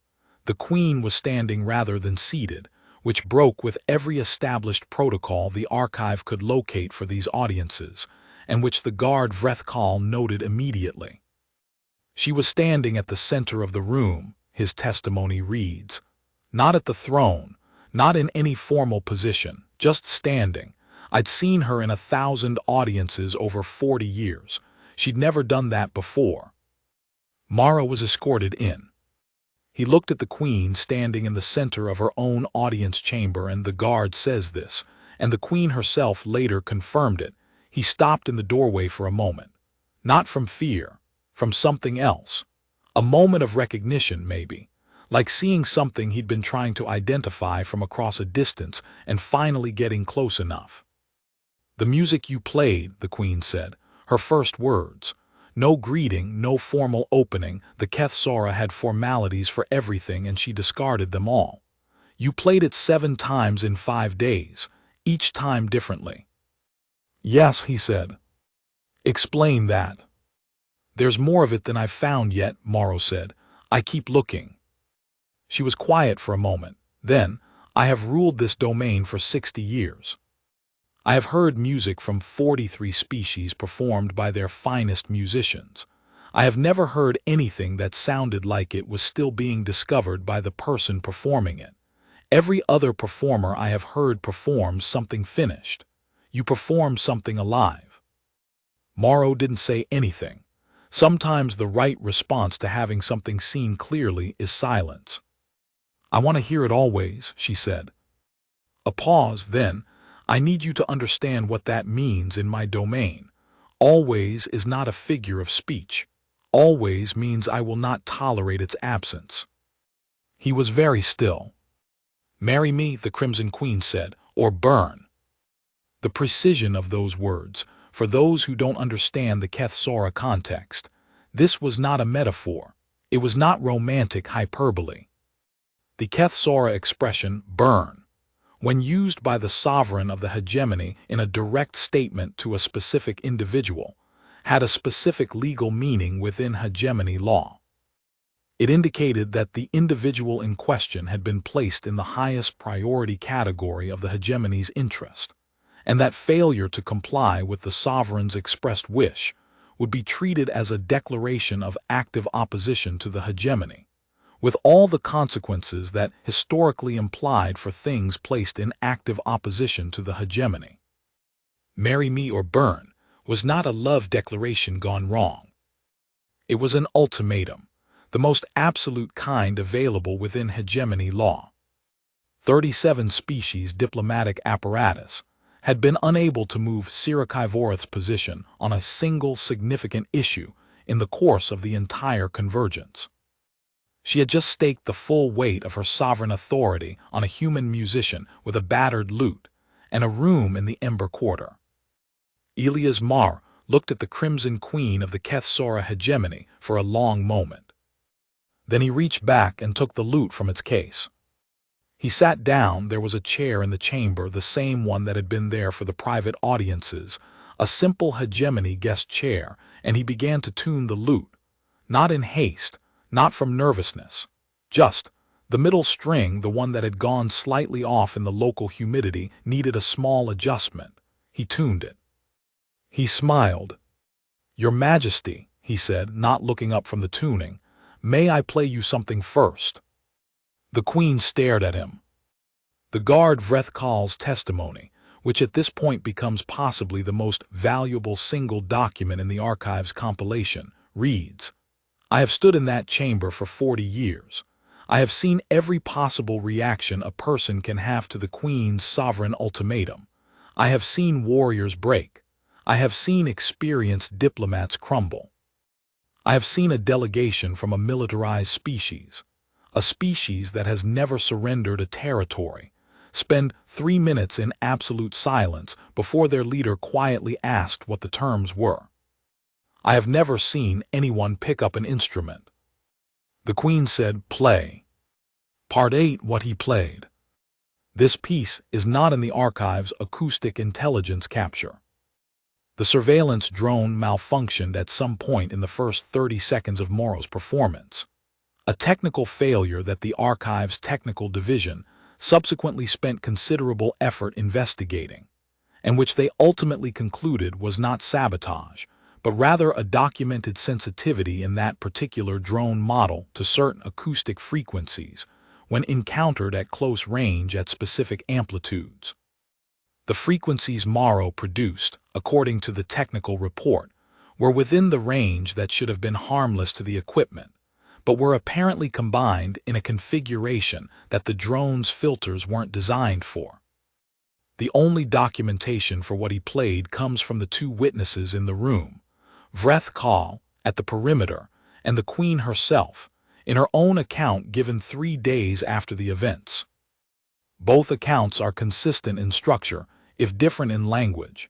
The queen was standing rather than seated, which broke with every established protocol the archive could locate for these audiences, and which the guard Vrethkal noted immediately. She was standing at the center of the room, his testimony reads. Not at the throne, not in any formal position, just standing. I'd seen her in 1,000 audiences over 40 years. She'd never done that before. Mara was escorted in. He looked at the queen standing in the center of her own audience chamber, and the guard says this, and the queen herself later confirmed it. He stopped in the doorway for a moment. Not from fear, from something else. A moment of recognition, maybe. Like seeing something he'd been trying to identify from across a distance and finally getting close enough. The music you played, the queen said, her first words. No greeting, no formal opening. The Kethsora had formalities for everything, and she discarded them all. You played it 7 times in 5 days, each time differently. Yes, he said. Explain that. There's more of it than I've found yet, Morrow said. I keep looking. She was quiet for a moment. Then, I have ruled this domain for 60 years. I have heard music from 43 species performed by their finest musicians. I have never heard anything that sounded like it was still being discovered by the person performing it. Every other performer I have heard performs something finished. You perform something alive. Morrow didn't say anything. Sometimes the right response to having something seen clearly is silence. I want to hear it always, she said. A pause, then. I need you to understand what that means in my domain. Always is not a figure of speech. Always means I will not tolerate its absence. He was very still. Marry me, the Crimson Queen said, or burn. The precision of those words, for those who don't understand the Kethsora context. This was not a metaphor. It was not romantic hyperbole. The Kethsora expression, burn, when used by the sovereign of the hegemony in a direct statement to a specific individual, had a specific legal meaning within hegemony law. It indicated that the individual in question had been placed in the highest priority category of the hegemony's interest, and that failure to comply with the sovereign's expressed wish would be treated as a declaration of active opposition to the hegemony, with all the consequences that historically implied for things placed in active opposition to the hegemony. Marry me or burn was not a love declaration gone wrong. It was an ultimatum, the most absolute kind available within hegemony law. 37 species diplomatic apparatus had been unable to move Sirakivorath's position on a single significant issue in the course of the entire convergence. She had just staked the full weight of her sovereign authority on a human musician with a battered lute and a room in the Ember Quarter. Elias Mar looked at the Crimson Queen of the Kethsora hegemony for a long moment. Then he reached back and took the lute from its case. He sat down. There was a chair in the chamber, the same one that had been there for the private audiences, a simple hegemony guest chair, and he began to tune the lute, not in haste, not from nervousness. Just, the middle string, the one that had gone slightly off in the local humidity, needed a small adjustment. He tuned it. He smiled. Your Majesty, he said, not looking up from the tuning, may I play you something first? The Queen stared at him. The guard Vrethkal's testimony, which at this point becomes possibly the most valuable single document in the archive's compilation, reads, I have stood in that chamber for 40 years. I have seen every possible reaction a person can have to the Queen's sovereign ultimatum. I have seen warriors break. I have seen experienced diplomats crumble. I have seen a delegation from a militarized species, a species that has never surrendered a territory, spend 3 minutes in absolute silence before their leader quietly asked what the terms were. I have never seen anyone pick up an instrument. The Queen said, play. Part 8. What he played. This piece is not in the archive's acoustic intelligence capture. The surveillance drone malfunctioned at some point in the first 30 seconds of Morrow's performance, a technical failure that the Archive's technical division subsequently spent considerable effort investigating, and which they ultimately concluded was not sabotage, but rather a documented sensitivity in that particular drone model to certain acoustic frequencies when encountered at close range at specific amplitudes. The frequencies Morrow produced, according to the technical report, were within the range that should have been harmless to the equipment, but were apparently combined in a configuration that the drone's filters weren't designed for. The only documentation for what he played comes from the two witnesses in the room, Vreth Kahl, at the perimeter, and the Queen herself, in her own account given 3 days after the events. Both accounts are consistent in structure, if different in language.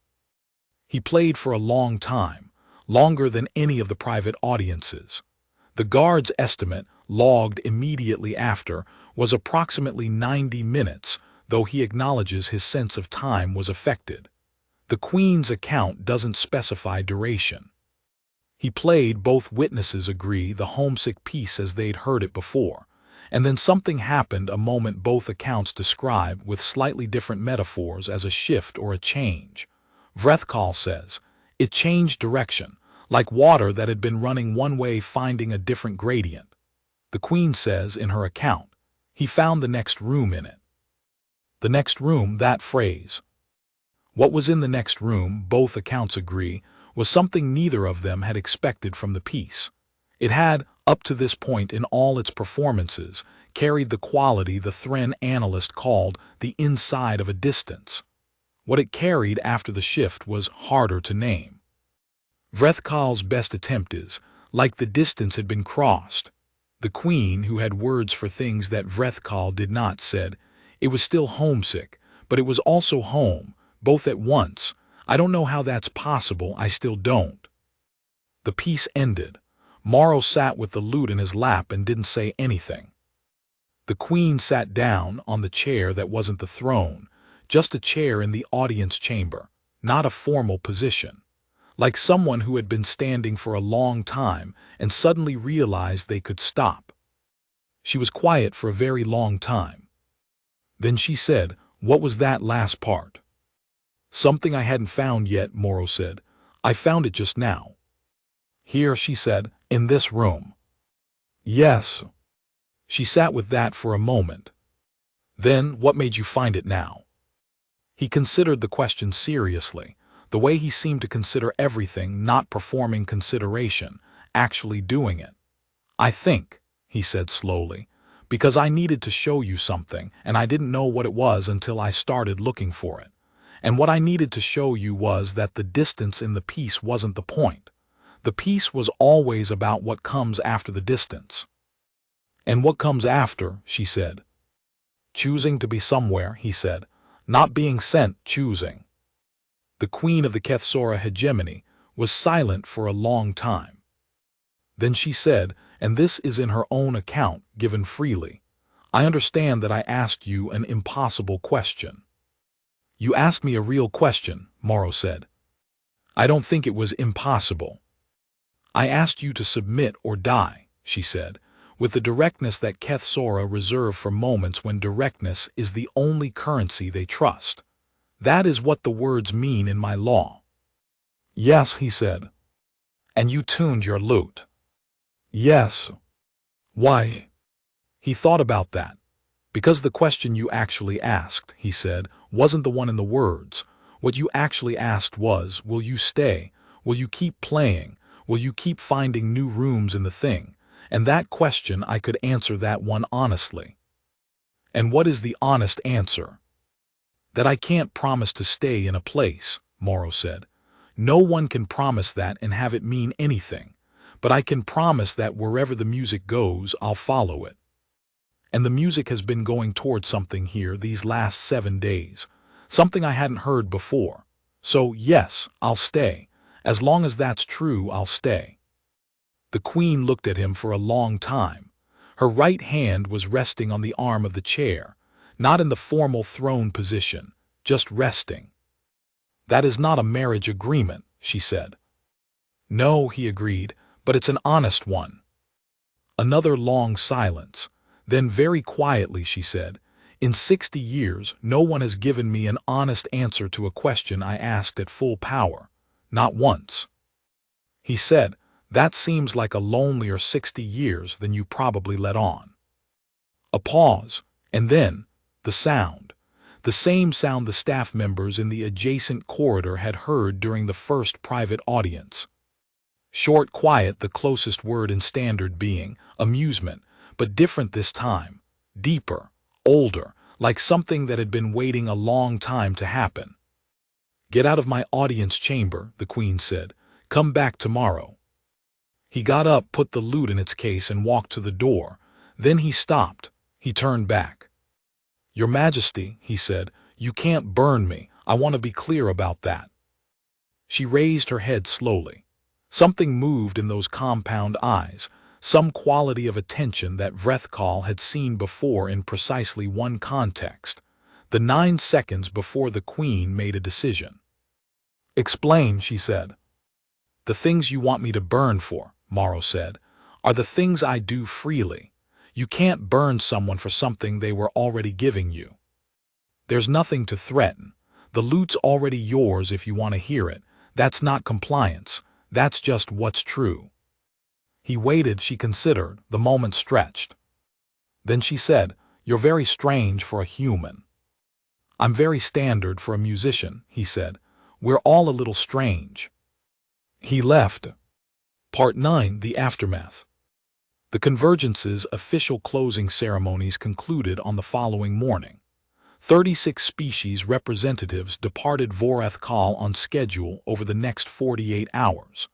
He played for a long time, longer than any of the private audiences. The guard's estimate, logged immediately after, was approximately 90 minutes, though he acknowledges his sense of time was affected. The Queen's account doesn't specify duration. He played, both witnesses agree, the homesick piece as they'd heard it before, and then something happened a moment both accounts describe with slightly different metaphors as a shift or a change. Vreth Kahl says, "It changed direction, like water that had been running one way finding a different gradient." The Queen says in her account, "He found the next room in it." The next room, that phrase. What was in the next room, both accounts agree, was something neither of them had expected from the piece. It had, up to this point in all its performances, carried the quality the Thren analyst called the inside of a distance. What it carried after the shift was harder to name. Vreth Kahl's best attempt is, like the distance had been crossed. The Queen, who had words for things that Vreth Kahl did not, said, "It was still homesick, but it was also home, both at once. I don't know how that's possible, I still don't." The piece ended. Morrow sat with the lute in his lap and didn't say anything. The Queen sat down on the chair that wasn't the throne, just a chair in the audience chamber, not a formal position, like someone who had been standing for a long time and suddenly realized they could stop. She was quiet for a very long time. Then she said, "What was that last part?" "Something I hadn't found yet," Morrow said. "I found it just now." "Here," she said, "in this room." "Yes." She sat with that for a moment. "Then, what made you find it now?" He considered the question seriously, the way he seemed to consider everything, not performing consideration, actually doing it. "I think," he said slowly, "because I needed to show you something, and I didn't know what it was until I started looking for it. And what I needed to show you was that the distance in the piece wasn't the point. The piece was always about what comes after the distance." "And what comes after?" she said. "Choosing to be somewhere," he said. "Not being sent, choosing." The Queen of the Kethsora hegemony was silent for a long time. Then she said, and this is in her own account, given freely, "I understand that I asked you an impossible question." "You asked me a real question," Morrow said. "I don't think it was impossible." "I asked you to submit or die," she said, with the directness that Kethsora reserve for moments when directness is the only currency they trust. "That is what the words mean in my law." "Yes," he said. "And you tuned your lute." "Yes." "Why?" He thought about that. "Because the question you actually asked," he said, "wasn't the one in the words. What you actually asked was, will you stay? Will you keep playing? Will you keep finding new rooms in the thing? And that question, I could answer that one honestly." "And what is the honest answer?" "That I can't promise to stay in a place," Morrow said. "No one can promise that and have it mean anything. But I can promise that wherever the music goes, I'll follow it. And the music has been going toward something here these last 7 days, something I hadn't heard before. So, yes, I'll stay. As long as that's true, I'll stay." The Queen looked at him for a long time. Her right hand was resting on the arm of the chair, not in the formal throne position, just resting. "That is not a marriage agreement," she said. No, he agreed, but it's an honest one. Another long silence. Then very quietly she said, in 60 years, no one has given me an honest answer to a question I asked at full power. Not once. He said, that seems like a lonelier 60 years than you probably let on. A pause, and then, the sound. The same sound the staff members in the adjacent corridor had heard during the first private audience. Short, quiet, the closest word in standard being amusement, but different this time, deeper, older, like something that had been waiting a long time to happen. Get out of my audience chamber, the Queen said. Come back tomorrow. He got up, put the lute in its case, and walked to the door. Then he stopped. He turned back. Your Majesty, he said, you can't burn me. I want to be clear about that. She raised her head slowly. Something moved in those compound eyes, some quality of attention that Vrethkal had seen before in precisely one context, the 9 seconds before the Queen made a decision. Explain, she said. The things you want me to burn for, Morrow said, are the things I do freely. You can't burn someone for something they were already giving you. There's nothing to threaten. The lute's already yours if you want to hear it. That's not compliance. That's just what's true. He waited, she considered, the moment stretched. Then she said, You're very strange for a human. I'm very standard for a musician, he said. We're all a little strange. He left. Part 9, The Aftermath. The Convergence's official closing ceremonies concluded on the following morning. 36 species representatives departed Vorethkal on schedule over the next 48 hours.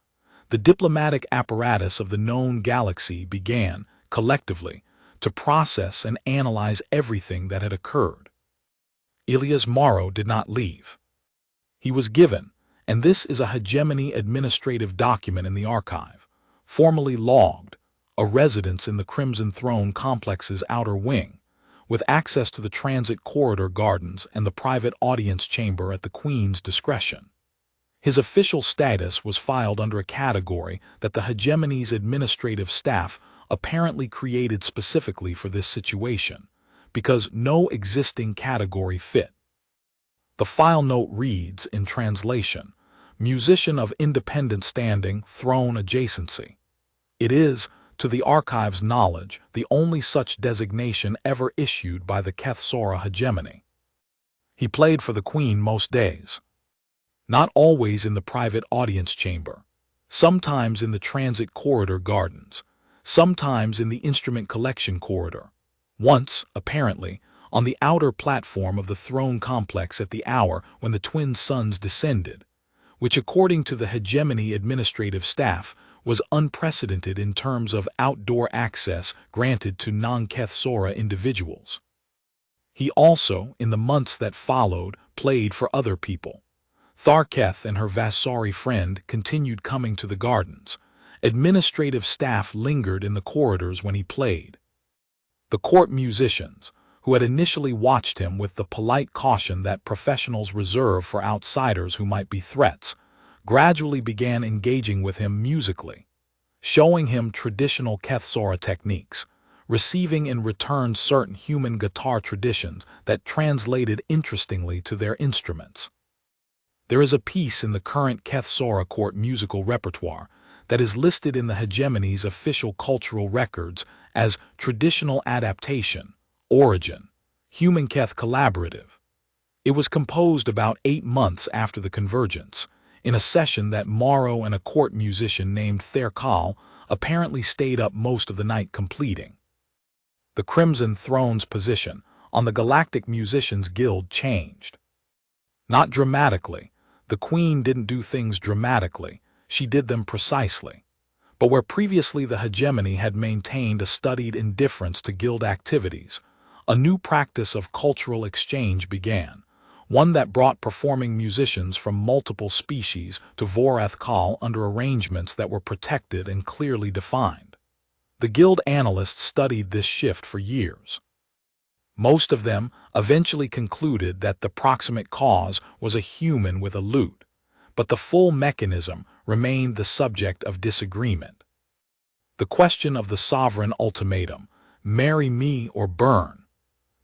The diplomatic apparatus of the known galaxy began, collectively, to process and analyze everything that had occurred. Ilias Morrow did not leave. He was given, and this is a hegemony administrative document in the archive, formally logged, a residence in the Crimson Throne complex's outer wing, with access to the transit corridor gardens and the private audience chamber at the Queen's discretion. His official status was filed under a category that the hegemony's administrative staff apparently created specifically for this situation, because no existing category fit. The file note reads, in translation, Musician of Independent Standing, Throne Adjacency. It is, to the archive's knowledge, the only such designation ever issued by the Kethsora hegemony. He played for the Queen most days. Not always in the private audience chamber, sometimes in the transit corridor gardens, sometimes in the instrument collection corridor, once, apparently, on the outer platform of the throne complex at the hour when the twin suns descended, which according to the hegemony administrative staff was unprecedented in terms of outdoor access granted to non-Kethsora individuals. He also, in the months that followed, played for other people. Tharketh and her Vasari friend continued coming to the gardens. Administrative staff lingered in the corridors when he played. The court musicians, who had initially watched him with the polite caution that professionals reserve for outsiders who might be threats, gradually began engaging with him musically, showing him traditional Kethsora techniques, receiving in return certain human guitar traditions that translated interestingly to their instruments. There is a piece in the current Kethsora court musical repertoire that is listed in the hegemony's official cultural records as traditional adaptation, origin, human Keth collaborative. It was composed about 8 months after the convergence, in a session that Morrow and a court musician named Therkal apparently stayed up most of the night completing. The Crimson Throne's position on the Galactic Musicians Guild changed. Not dramatically. The Queen didn't do things dramatically, she did them precisely. But where previously the hegemony had maintained a studied indifference to guild activities, a new practice of cultural exchange began, one that brought performing musicians from multiple species to Vorethkal under arrangements that were protected and clearly defined. The guild analysts studied this shift for years. Most of them eventually concluded that the proximate cause was a human with a lute, but the full mechanism remained the subject of disagreement. The question of the sovereign ultimatum, marry me or burn,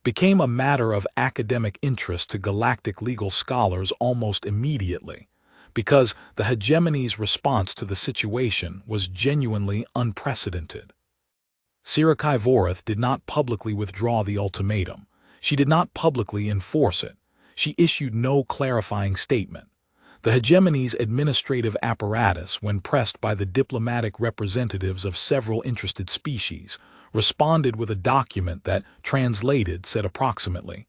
became a matter of academic interest to galactic legal scholars almost immediately, because the hegemony's response to the situation was genuinely unprecedented. Sirakai Voreth did not publicly withdraw the ultimatum. She did not publicly enforce it. She issued no clarifying statement. The hegemony's administrative apparatus, when pressed by the diplomatic representatives of several interested species, responded with a document that, translated, said approximately,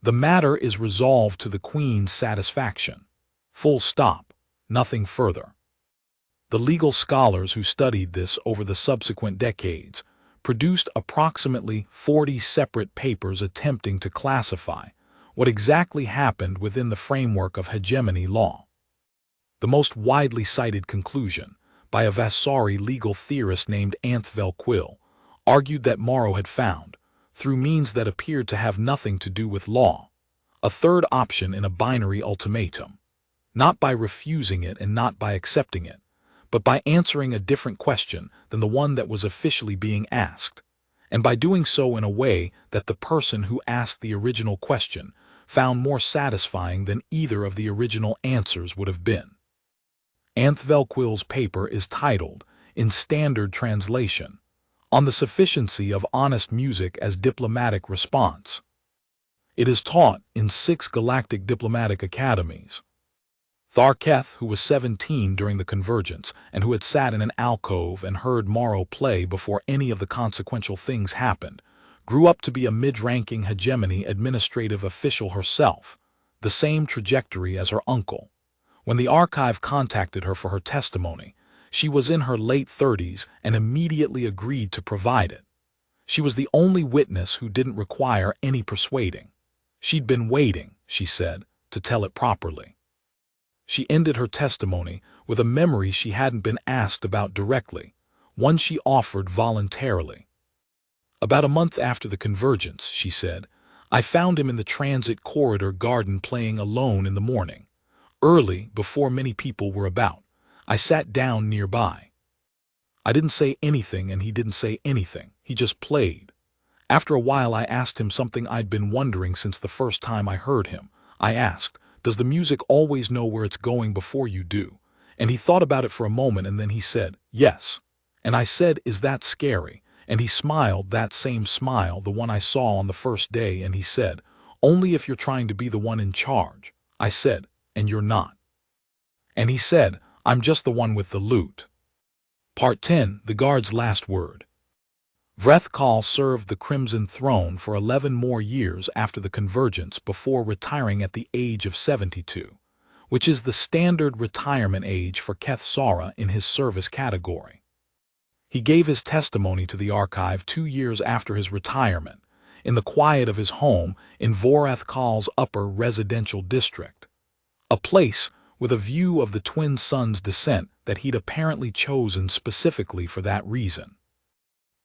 "The matter is resolved to the Queen's satisfaction. Full stop. Nothing further." The legal scholars who studied this over the subsequent decades produced approximately 40 separate papers attempting to classify what exactly happened within the framework of hegemony law. The most widely cited conclusion, by a Vasari legal theorist named Anthvel Quill, argued that Morrow had found, through means that appeared to have nothing to do with law, a third option in a binary ultimatum, not by refusing it and not by accepting it, but by answering a different question than the one that was officially being asked, and by doing so in a way that the person who asked the original question found more satisfying than either of the original answers would have been. Anthvel Quill's paper is titled, in standard translation, "On the Sufficiency of Honest Music as Diplomatic Response." It is taught in 6 galactic diplomatic academies. Tharketh, who was 17 during the convergence and who had sat in an alcove and heard Morrow play before any of the consequential things happened, grew up to be a mid-ranking hegemony administrative official herself, the same trajectory as her uncle. When the archive contacted her for her testimony, she was in her late 30s and immediately agreed to provide it. She was the only witness who didn't require any persuading. She'd been waiting, she said, to tell it properly. She ended her testimony with a memory she hadn't been asked about directly, one she offered voluntarily. "About a month after the convergence," she said, "I found him in the transit corridor garden playing alone in the morning. Early, before many people were about, I sat down nearby. I didn't say anything and he didn't say anything. He just played. After a while I asked him something I'd been wondering since the first time I heard him. I asked, 'Does the music always know where it's going before you do?' And he thought about it for a moment and then he said, 'Yes.' And I said, 'Is that scary?' And he smiled, that same smile, the one I saw on the first day, and he said, 'Only if you're trying to be the one in charge.' I said, 'And you're not.' And he said, 'I'm just the one with the lute.'" Part 10, The Guard's Last Word. Vrethkal served the Crimson Throne for 11 more years after the convergence before retiring at the age of 72, which is the standard retirement age for Keth Sara in his service category. He gave his testimony to the archive 2 years after his retirement, in the quiet of his home in Vorethkal's upper residential district, a place with a view of the twin sons' descent that he'd apparently chosen specifically for that reason.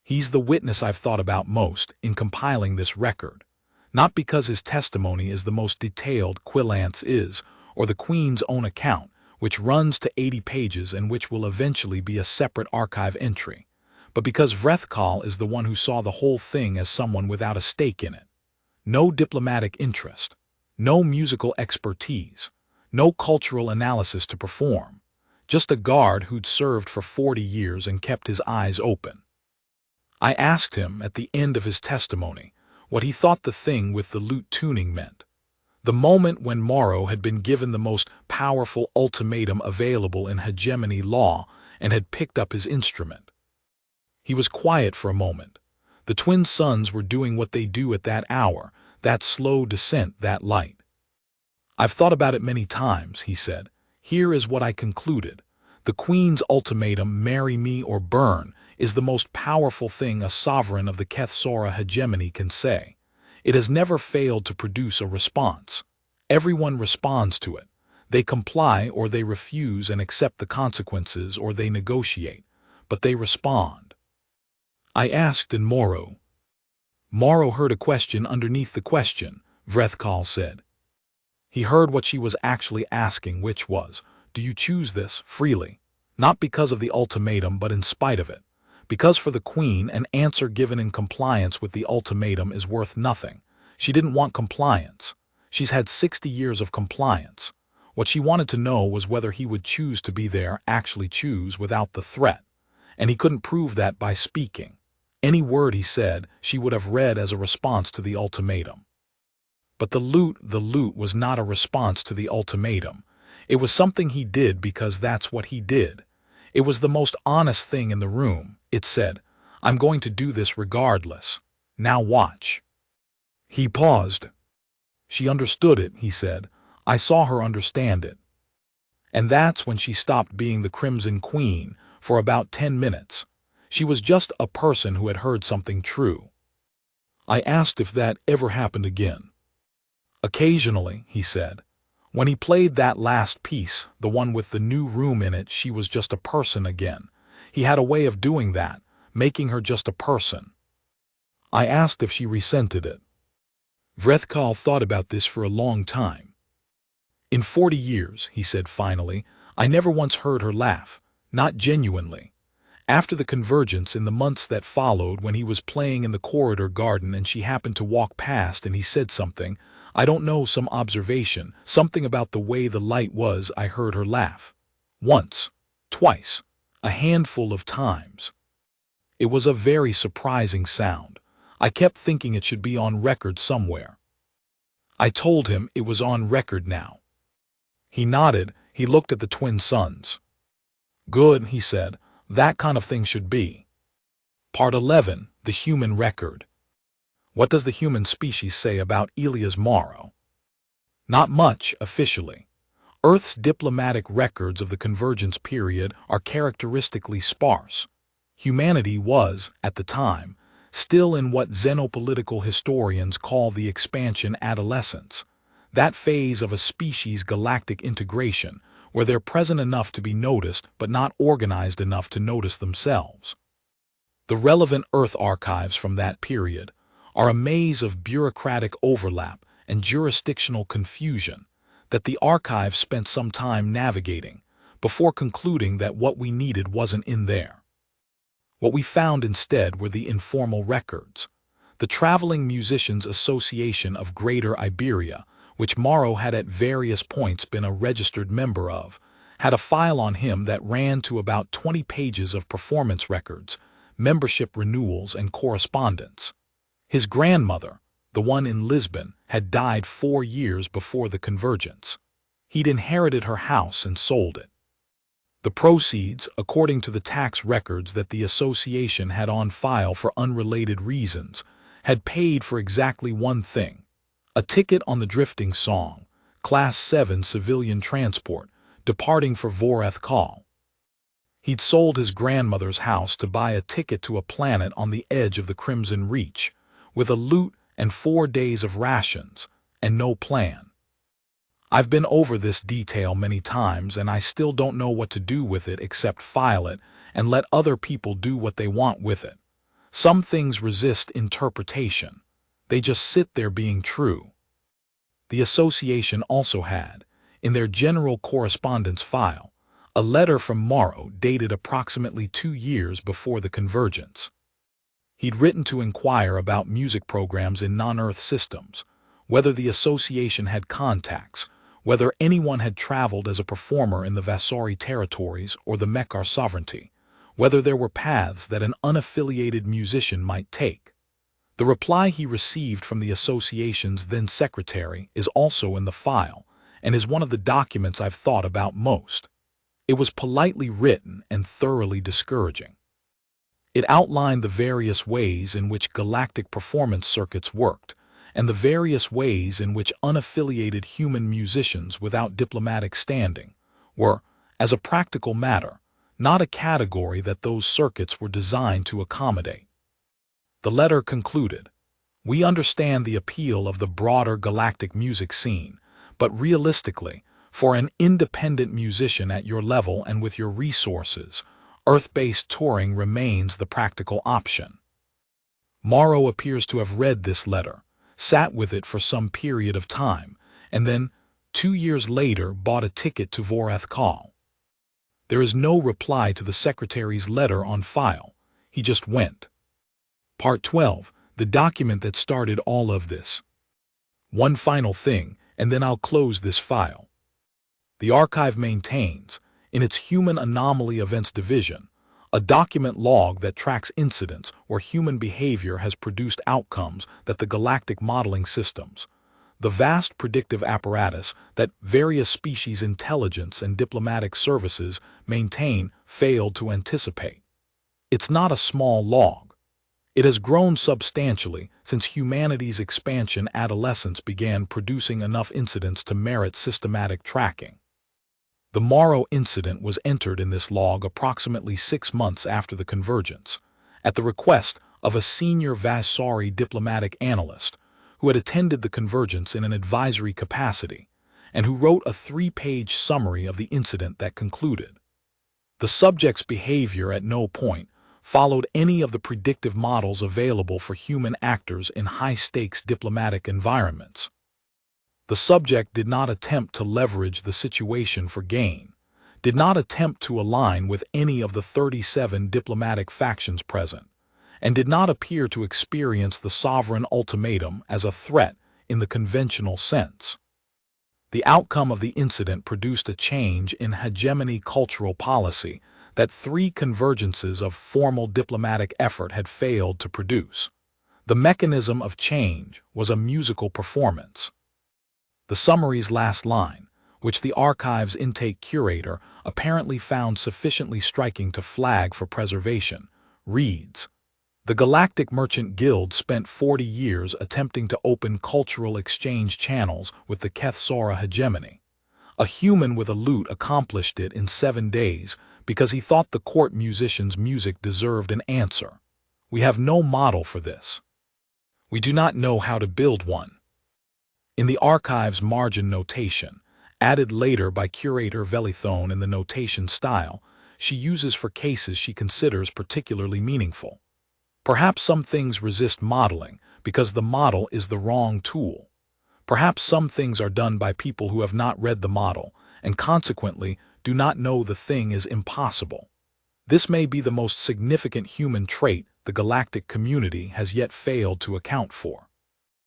"He's the witness I've thought about most in compiling this record, not because his testimony is the most detailed Quillant's is, or the Queen's own account, which runs to 80 pages and which will eventually be a separate archive entry, but because Vrethkal is the one who saw the whole thing as someone without a stake in it. No diplomatic interest, no musical expertise, no cultural analysis to perform, just a guard who'd served for 40 years and kept his eyes open. I asked him at the end of his testimony what he thought the thing with the lute tuning meant, the moment when Morrow had been given the most powerful ultimatum available in hegemony law and had picked up his instrument. He was quiet for a moment. The twin sons were doing what they do at that hour, that slow descent, that light. "I've thought about it many times," he said. "Here is what I concluded. The Queen's ultimatum, marry me or burn, is the most powerful thing a sovereign of the Keth Sara hegemony can say. It has never failed to produce a response. Everyone responds to it. They comply or they refuse and accept the consequences or they negotiate, but they respond." I asked, and Morrow heard a question underneath the question, Vrethkal said. He heard what she was actually asking, which was, do you choose this freely? Not because of the ultimatum, but in spite of it. Because for the Queen, an answer given in compliance with the ultimatum is worth nothing. She didn't want compliance. She's had 60 years of compliance. What she wanted to know was whether he would choose to be there, actually choose, without the threat. And he couldn't prove that by speaking. Any word he said, she would have read as a response to the ultimatum. But the lute was not a response to the ultimatum. It was something he did because that's what he did. It was the most honest thing in the room. It said, "I'm going to do this regardless. Now watch." He paused. "She understood it," he said. "I saw her understand it." And that's when she stopped being the Crimson Queen for about 10 minutes. She was just a person who had heard something true. I asked if that ever happened again. "Occasionally," he said. "When he played that last piece, the one with the new room in it, she was just a person again. He had a way of doing that, making her just a person." I asked if she resented it. Vrethkal thought about this for a long time. "In 40 years," he said finally, "I never once heard her laugh, not genuinely. After the convergence, in the months that followed, when he was playing in the corridor garden and she happened to walk past and he said something, I don't know, some observation, something about the way the light was, I heard her laugh. Once, twice, a handful of times. It was a very surprising sound. I kept thinking it should be on record somewhere." I told him it was on record now. He nodded. He looked at the twin sons. "Good," he said. "That kind of thing should be." Part 11. The Human Record. What does the human species say about Elias Morrow? Not much, officially. Earth's diplomatic records of the convergence period are characteristically sparse. Humanity was, at the time, still in what xenopolitical historians call the expansion adolescence, that phase of a species' galactic integration, where they're present enough to be noticed but not organized enough to notice themselves. The relevant Earth archives from that period are a maze of bureaucratic overlap and jurisdictional confusion that the archive spent some time navigating before concluding that what we needed wasn't in there. What we found instead were the informal records. The Traveling Musicians Association of Greater Iberia, which Morrow had at various points been a registered member of, had a file on him that ran to about 20 pages of performance records, membership renewals, and correspondence. His grandmother, the one in Lisbon, had died 4 years before the convergence. He'd inherited her house and sold it. The proceeds, according to the tax records that the association had on file for unrelated reasons, had paid for exactly one thing: a ticket on the Drifting Song, Class 7 civilian transport, departing for Vrethkal. He'd sold his grandmother's house to buy a ticket to a planet on the edge of the Crimson Reach, with a lute and 4 days of rations, and no plan. I've been over this detail many times, and I still don't know what to do with it except file it and let other people do what they want with it. Some things resist interpretation. They just sit there being true. The association also had, in their general correspondence file, a letter from Morrow dated approximately 2 years before the convergence. He'd written to inquire about music programs in non-Earth systems, whether the association had contacts, whether anyone had traveled as a performer in the Vasari territories or the Mekar sovereignty, whether there were paths that an unaffiliated musician might take. The reply he received from the association's then secretary is also in the file and is one of the documents I've thought about most. It was politely written and thoroughly discouraging. It outlined the various ways in which galactic performance circuits worked, and the various ways in which unaffiliated human musicians without diplomatic standing were, as a practical matter, not a category that those circuits were designed to accommodate. The letter concluded, "We understand the appeal of the broader galactic music scene, but realistically, for an independent musician at your level and with your resources, Earth-based touring remains the practical option." Morrow appears to have read this letter, sat with it for some period of time, and then, 2 years later, bought a ticket to Vrethkal. There is no reply to the secretary's letter on file. He just went. Part 12. The document that started all of this. One final thing, and then I'll close this file. The archive maintains, in its Human Anomaly Events Division, a document log that tracks incidents where human behavior has produced outcomes that the galactic modeling systems, the vast predictive apparatus that various species' intelligence and diplomatic services maintain, failed to anticipate. It's not a small log. It has grown substantially since humanity's expansion adolescence began producing enough incidents to merit systematic tracking. The Morrow incident was entered in this log approximately 6 months after the convergence, at the request of a senior Vasari diplomatic analyst who had attended the convergence in an advisory capacity and who wrote a 3-page summary of the incident that concluded. The subject's behavior at no point followed any of the predictive models available for human actors in high-stakes diplomatic environments. The subject did not attempt to leverage the situation for gain, did not attempt to align with any of the 37 diplomatic factions present, and did not appear to experience the sovereign ultimatum as a threat in the conventional sense. The outcome of the incident produced a change in hegemony cultural policy that 3 convergences of formal diplomatic effort had failed to produce. The mechanism of change was a musical performance. The summary's last line, which the archive's intake curator apparently found sufficiently striking to flag for preservation, reads, "The Galactic Merchant Guild spent 40 years attempting to open cultural exchange channels with the Kethsora hegemony. A human with a lute accomplished it in 7 days because he thought the court musician's music deserved an answer. We have no model for this. We do not know how to build one." In the archive's margin notation, added later by curator Velithone in the notation style, she uses for cases she considers particularly meaningful. Perhaps some things resist modeling because the model is the wrong tool. Perhaps some things are done by people who have not read the model and consequently do not know the thing is impossible. This may be the most significant human trait the galactic community has yet failed to account for.